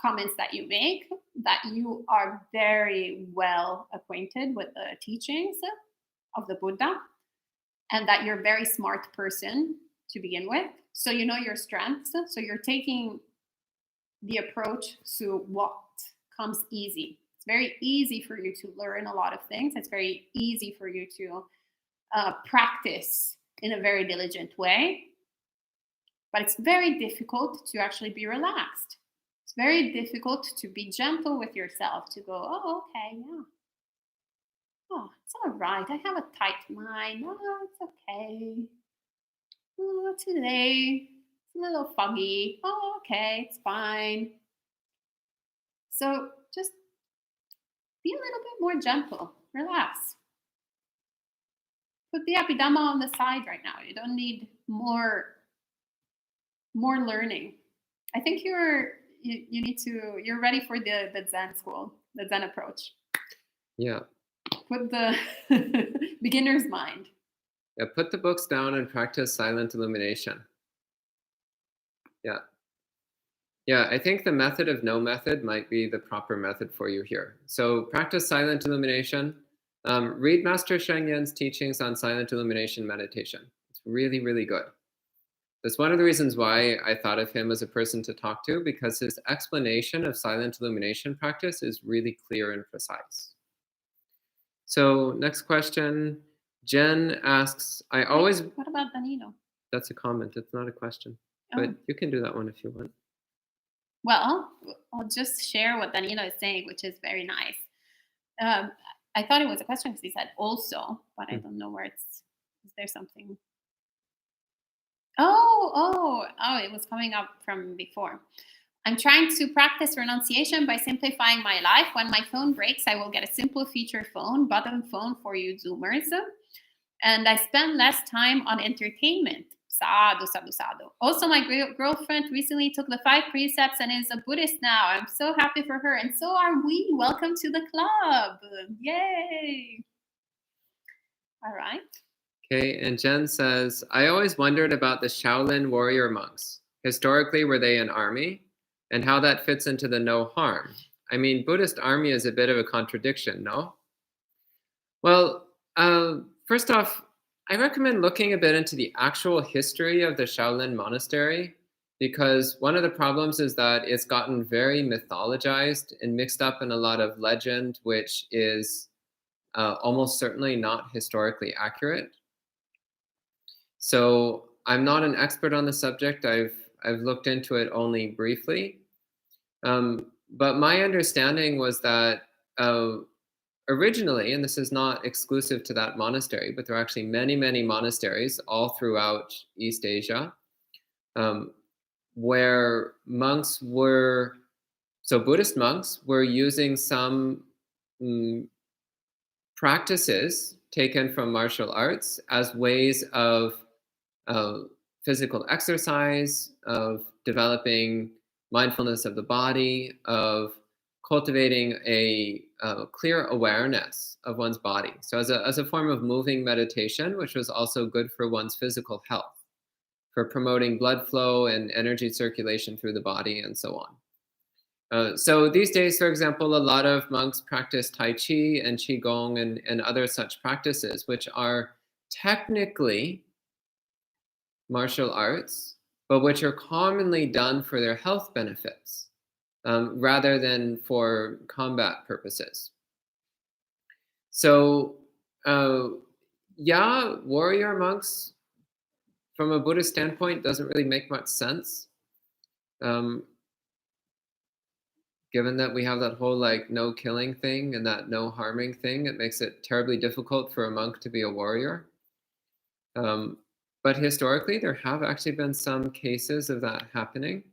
comments that you make that you are very well acquainted with the teachings of the Buddha and that you're a very smart person to begin with. So you know your strengths. So you're taking the approach to what comes easy. It's very easy for you to learn a lot of things. It's very easy for you to practice in a very diligent way. But it's very difficult to actually be relaxed. It's very difficult to be gentle with yourself, to go, oh, okay, yeah. Oh, it's all right. I have a tight mind. Oh, it's okay. Oh, today it's a little foggy. Oh, okay, it's fine. So just be a little bit more gentle. Relax. Put the Abhidhamma on the side right now. You don't need more learning. I think you're ready for the Zen school, the Zen approach. Yeah. Put the beginner's mind. Yeah, put the books down and practice silent illumination. Yeah. Yeah, I think the method of no method might be the proper method for you here. So practice silent illumination. Read Master Sheng Yen's teachings on silent illumination meditation. It's really, really good. That's one of the reasons why I thought of him as a person to talk to, because his explanation of silent illumination practice is really clear and precise. So next question, Jen asks, what about Danilo? That's a comment, it's not a question. But you can do that one if you want. Well, I'll just share what Danilo is saying, which is very nice. I thought it was a question because he said also, but I don't know where is there something? Oh, it was coming up from before. I'm trying to practice renunciation by simplifying my life. When my phone breaks, I will get a simple feature phone, button phone for you Zoomers. And I spend less time on entertainment. Sado, sado, sado. Also, my girlfriend recently took the 5 precepts and is a Buddhist now. I'm so happy for her. And so are we. Welcome to the club. Yay. All right. Okay, and Jen says, I always wondered about the Shaolin warrior monks. Historically, were they an army? And how that fits into the no harm. I mean, Buddhist army is a bit of a contradiction, no? Well, first off, I recommend looking a bit into the actual history of the Shaolin Monastery, because one of the problems is that it's gotten very mythologized and mixed up in a lot of legend, which is almost certainly not historically accurate. So I'm not an expert on the subject. I've looked into it only briefly. But my understanding was that originally, and this is not exclusive to that monastery, but there are actually many, many monasteries all throughout East Asia, where monks were, so Buddhist monks were using some practices taken from martial arts as ways of physical exercise, of developing mindfulness of the body, of cultivating a clear awareness of one's body. So as a form of moving meditation, which was also good for one's physical health, for promoting blood flow and energy circulation through the body and so on. So these days, for example, a lot of monks practice Tai Chi and Qigong and other such practices, which are technically martial arts, but which are commonly done for their health benefits rather than for combat purposes. So, yeah, warrior monks, from a Buddhist standpoint, doesn't really make much sense. Given that we have that whole like no killing thing and that no harming thing, it makes it terribly difficult for a monk to be a warrior. But historically, there have actually been some cases of that happening,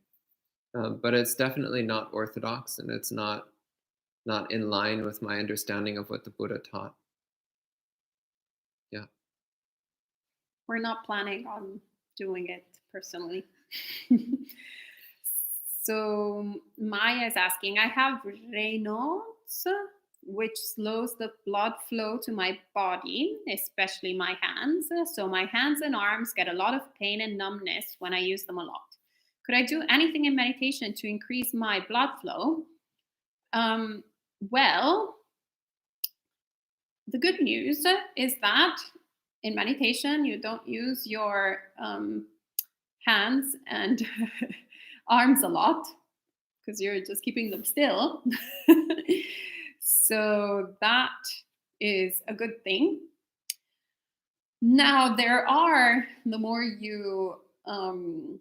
but it's definitely not orthodox, and it's not in line with my understanding of what the Buddha taught. Yeah. We're not planning on doing it personally. So Maya is asking, I have Raynaud's, which slows the blood flow to my body, especially my hands. So my hands and arms get a lot of pain and numbness when I use them a lot. Could I do anything in meditation to increase my blood flow? Well, the good news is that in meditation, you don't use your hands and arms a lot because you're just keeping them still. So that is a good thing. Now, there are, the more you, in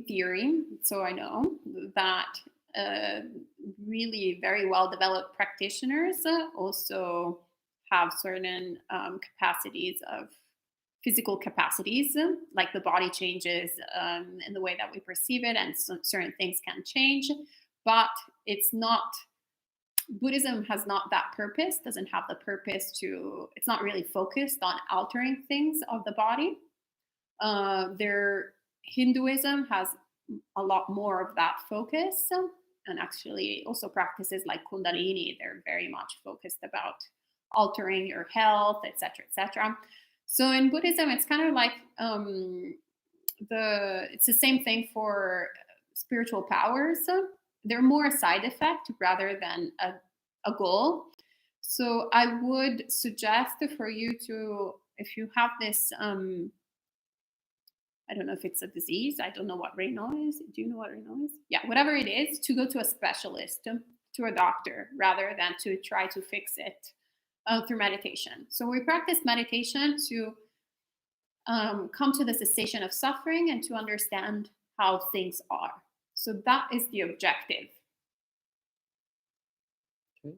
theory, so I know that really very well developed practitioners also have certain capacities of physical capacities, like the body changes in the way that we perceive it, and certain things can change, but it's not, Buddhism has not that purpose, doesn't have the purpose to, it's not really focused on altering things of the body. Hinduism has a lot more of that focus, and actually also practices like Kundalini, they're very much focused about altering your health, etc., etc. So in Buddhism, it's kind of like it's the same thing for spiritual powers. They're more a side effect rather than a goal. So I would suggest for you to, if you have this, I don't know if it's a disease. I don't know what Raynaud is. Do you know what Raynaud is? Yeah, whatever it is, to go to a specialist, to a doctor, rather than to try to fix it through meditation. So we practice meditation to come to the cessation of suffering and to understand how things are. So that is the objective. Okay.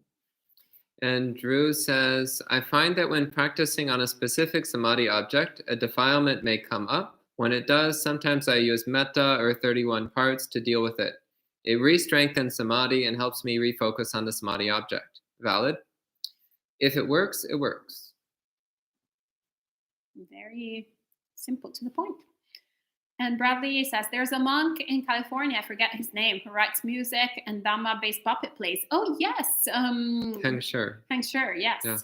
And Drew says, I find that when practicing on a specific samadhi object, a defilement may come up, When it does, sometimes I use metta or 31 parts to deal with it. It re-strengthens samadhi and helps me refocus on the samadhi object. Valid? If it works, it works. Very simple to the point. And Bradley says, there's a monk in California, I forget his name, who writes music and Dhamma-based puppet plays. Oh, yes. Heng Sure. Heng Sure, yes. Yeah.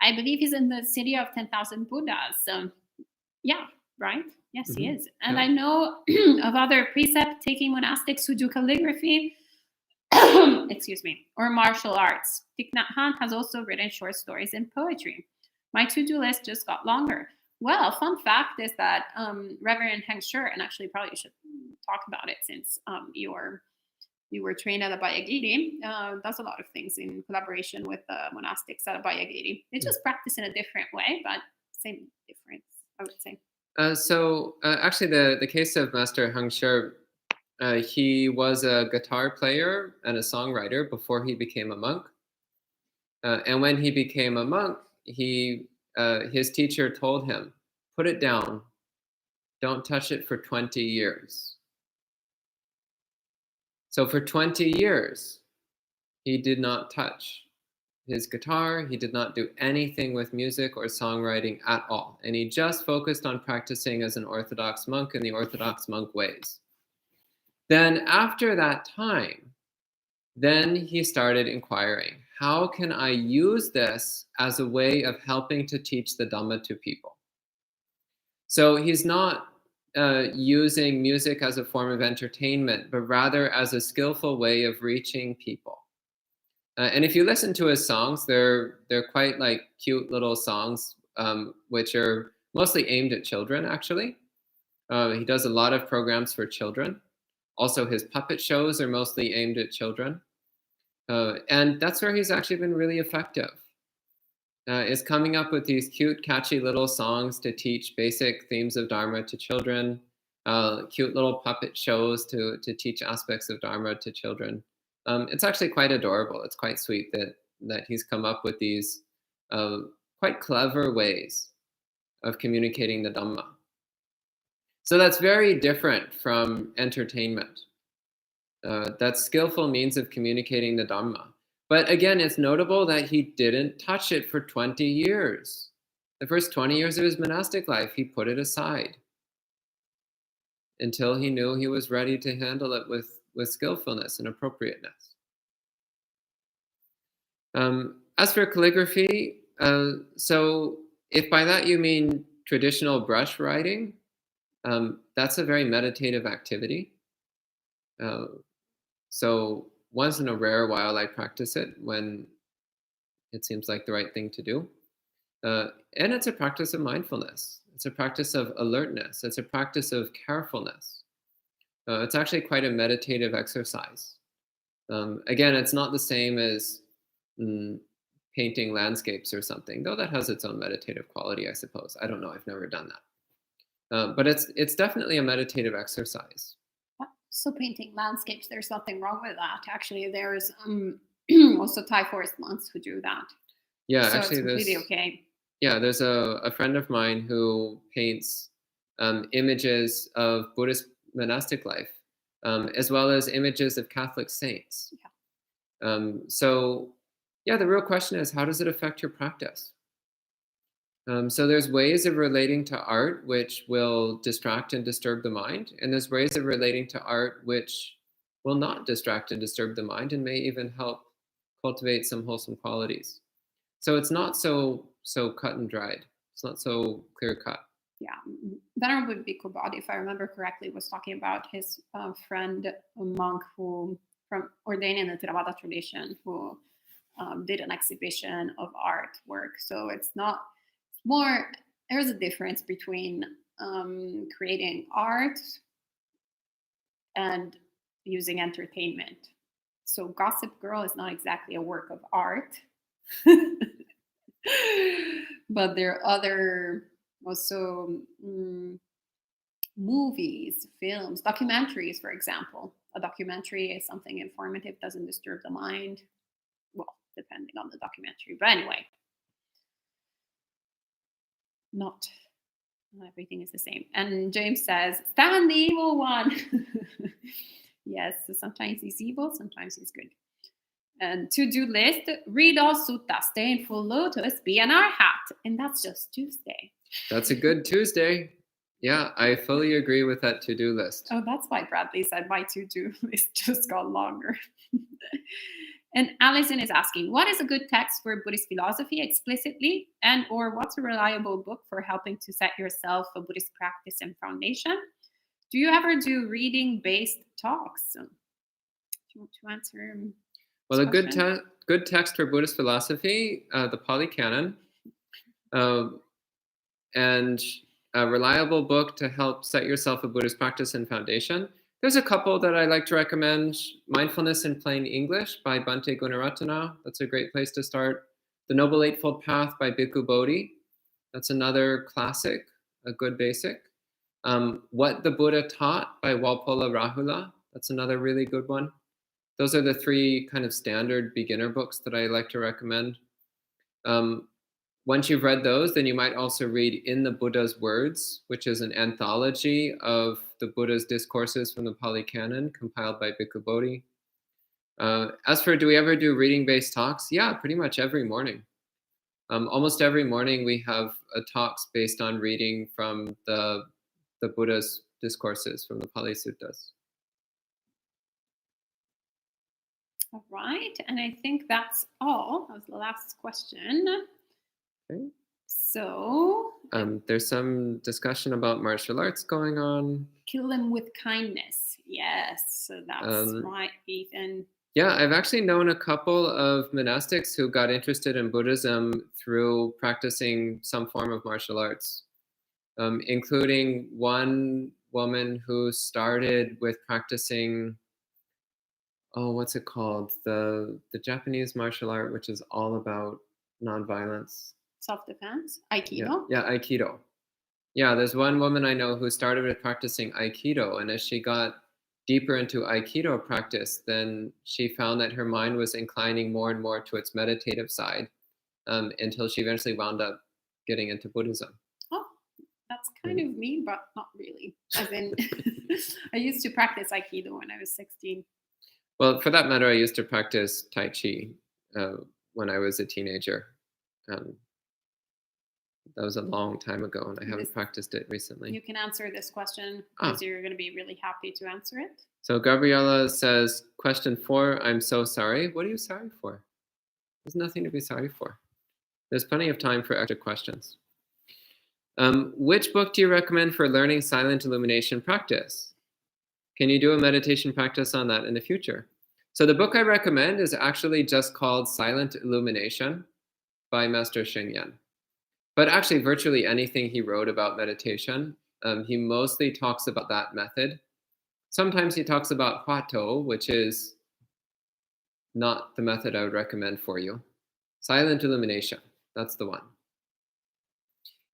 I believe he's in the city of 10,000 Buddhas. Yeah, right? Yes, he is. And Yeah. I know of other precept-taking monastics who do calligraphy, excuse me, or martial arts. Thich Nhat Hanh has also written short stories and poetry. My to-do list just got longer. Well, fun fact is that Reverend Heng Sure, and actually probably should talk about it since you were trained at Abhayagiri, does a lot of things in collaboration with the monastics at Abhayagiri. They just practice in a different way, but same difference, I would say. Actually, the case of Master Heng Sure, he was a guitar player and a songwriter before he became a monk. And when he became a monk, his teacher told him, put it down, don't touch it for 20 years. So for 20 years, he did not touch his guitar. He did not do anything with music or songwriting at all. And he just focused on practicing as an Orthodox monk in the Orthodox monk ways. Then after that time, then he started inquiring, how can I use this as a way of helping to teach the Dhamma to people? So he's not using music as a form of entertainment, but rather as a skillful way of reaching people. And if you listen to his songs, they're quite like cute little songs, which are mostly aimed at children, actually. He does a lot of programs for children. Also, his puppet shows are mostly aimed at children. And that's where he's actually been really effective, is coming up with these cute, catchy little songs to teach basic themes of Dharma to children, cute little puppet shows to teach aspects of Dharma to children. It's actually quite adorable. It's quite sweet that he's come up with these quite clever ways of communicating the Dhamma. So that's very different from entertainment. That's skillful means of communicating the Dhamma. But again, it's notable that he didn't touch it for 20 years. The first 20 years of his monastic life, he put it aside until he knew he was ready to handle it with skillfulness and appropriateness. As for calligraphy, so if by that you mean traditional brush writing, that's a very meditative activity. So once in a rare while, I practice it when it seems like the right thing to do. And it's a practice of mindfulness. It's a practice of alertness. It's a practice of carefulness. It's actually quite a meditative exercise. Again, it's not the same as painting landscapes or something, though that has its own meditative quality, I suppose. I don't know. I've never done that. But it's definitely a meditative exercise. So painting landscapes, there's nothing wrong with that. Actually, there's also Thai forest monks who do that. Yeah, so actually, it's completely okay. Yeah, there's a friend of mine who paints images of Buddhist monastic life, as well as images of Catholic saints. Yeah. So, yeah, the real question is, how does it affect your practice? So there's ways of relating to art which will distract and disturb the mind, and there's ways of relating to art which will not distract and disturb the mind and may even help cultivate some wholesome qualities. So it's not so cut and dried. It's not so clear cut. Yeah, Venerable Bhikkhu Bodhi, if I remember correctly, was talking about his friend, a monk who ordained in the Theravada tradition, who did an exhibition of artwork. So it's not more. There's a difference between creating art and using entertainment. So Gossip Girl is not exactly a work of art. But there are other also movies, films, documentaries, for example. A documentary is something informative, doesn't disturb the mind. Well, depending on the documentary. But anyway, not Everything is the same. And James says, stand the evil one. Yes, so sometimes he's evil, sometimes he's good. And to-do list, read all sutta, stay in full lotus, be an arhat. And that's just Tuesday. That's a good Tuesday. Yeah, I fully agree with that to-do list. Oh, that's why Bradley said my to-do list just got longer. And Allison is asking, what is a good text for Buddhist philosophy explicitly? And or what's a reliable book for helping to set yourself a Buddhist practice and foundation? Do you ever do reading-based talks? Do you want to answer? Well, a good text for Buddhist philosophy, the Pali Canon, and a reliable book to help set yourself a Buddhist practice and foundation. There's a couple that I like to recommend. Mindfulness in Plain English by Bhante Gunaratana. That's a great place to start. The Noble Eightfold Path by Bhikkhu Bodhi. That's another classic, a good basic. What the Buddha Taught by Walpola Rahula. That's another really good one. Those are the three kind of standard beginner books that I like to recommend. Once you've read those, then you might also read In the Buddha's Words, which is an anthology of the Buddha's discourses from the Pali Canon, compiled by Bhikkhu Bodhi. As for do we ever do reading-based talks? Yeah, pretty much every morning. Almost every morning we have talks based on reading from the Buddha's discourses from the Pali Suttas. All right, and I think that's all. That was the last question. Okay. So there's some discussion about martial arts going on. Kill them with kindness. Yes, so that's right, Ethan. Yeah, I've actually known a couple of monastics who got interested in Buddhism through practicing some form of martial arts, including one woman who started with practicing, what's it called? The Japanese martial art, which is all about nonviolence. Self-defense? Aikido? Yeah, Aikido. Yeah, there's one woman I know who started with practicing Aikido, and as she got deeper into Aikido practice, then she found that her mind was inclining more and more to its meditative side, until she eventually wound up getting into Buddhism. Oh, that's kind of me, but not really. As in, I used to practice Aikido when I was 16. Well, for that matter, I used to practice Tai Chi when I was a teenager. That was a long time ago, and I haven't practiced it recently. You can answer this question because you're going to be really happy to answer it. So Gabriella says, question 4, I'm so sorry. What are you sorry for? There's nothing to be sorry for. There's plenty of time for extra questions. Which book do you recommend for learning silent illumination practice? Can you do a meditation practice on that in the future? So the book I recommend is actually just called Silent Illumination by Master Sheng Yen. But actually, virtually anything he wrote about meditation, he mostly talks about that method. Sometimes he talks about Huatou, which is not the method I would recommend for you. Silent illumination, that's the one.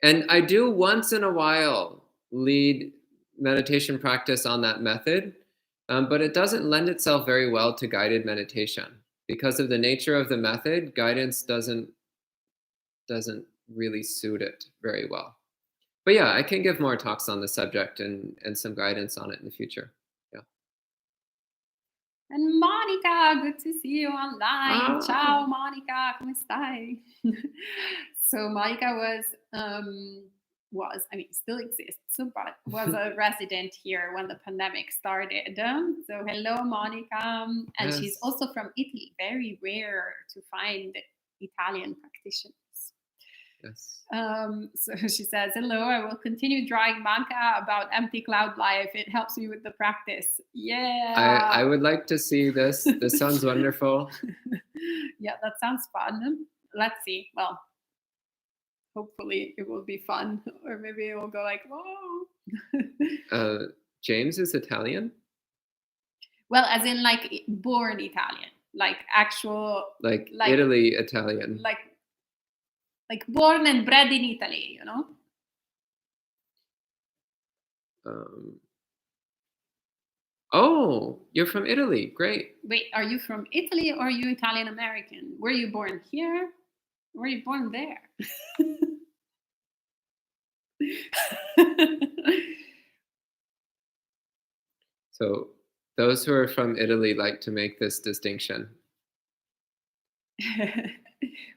And I do once in a while lead meditation practice on that method, but it doesn't lend itself very well to guided meditation. Because of the nature of the method, guidance doesn't really suit it very well. But yeah, I can give more talks on the subject and some guidance on it in the future. Yeah. And Monica, good to see you online. Ciao, Monica, come stai? So Monica still exists, but was a resident here when the pandemic started. So hello, Monica. And yes. She's also from Italy. Very rare to find Italian practitioners. Yes. So she says, hello, I will continue drawing manga about empty cloud life. It helps me with the practice. Yeah. I would like to see this. This sounds wonderful. Yeah, that sounds fun. Let's see. Well, hopefully it will be fun. Or maybe it will go like, whoa. James is Italian? Well, as in like born Italian. Like actual. Like Italy Italian. Like born and bred in Italy, you know? Oh, you're from Italy. Great. Wait, are you from Italy or are you Italian American? Were you born here? Or were you born there? So those who are from Italy like to make this distinction.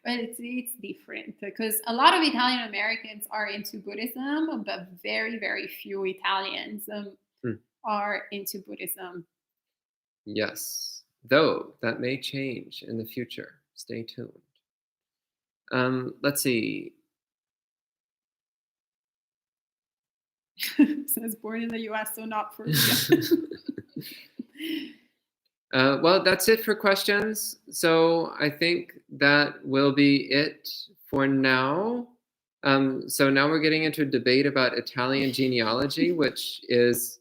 Well, it's different because a lot of Italian Americans are into Buddhism, but very, very few Italians are into Buddhism. Yes, though that may change in the future. Stay tuned. Let's see. Says born in the US, so not for real. Well, that's it for questions. So I think that will be it for now. So now we're getting into a debate about Italian genealogy, which is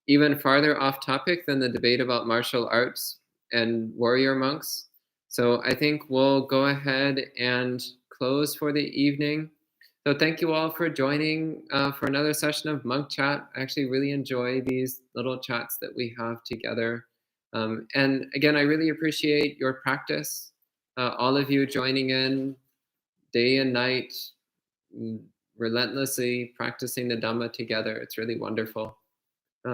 even farther off topic than the debate about martial arts and warrior monks. So I think we'll go ahead and close for the evening. So thank you all for joining for another session of Monk Chat. I actually really enjoy these little chats that we have together. And again, I really appreciate your practice, all of you joining in day and night, relentlessly practicing the Dhamma together. It's really wonderful.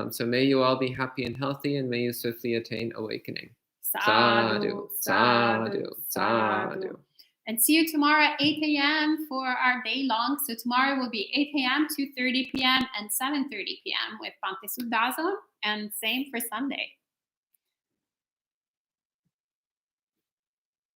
So may you all be happy and healthy, and may you swiftly attain awakening. Sadhu, sadhu, sadhu. And see you tomorrow at 8 a.m. for our day long. So tomorrow will be 8 a.m., 2:30 p.m., and 7:30 p.m. with Bhante Sudaso, and same for Sunday.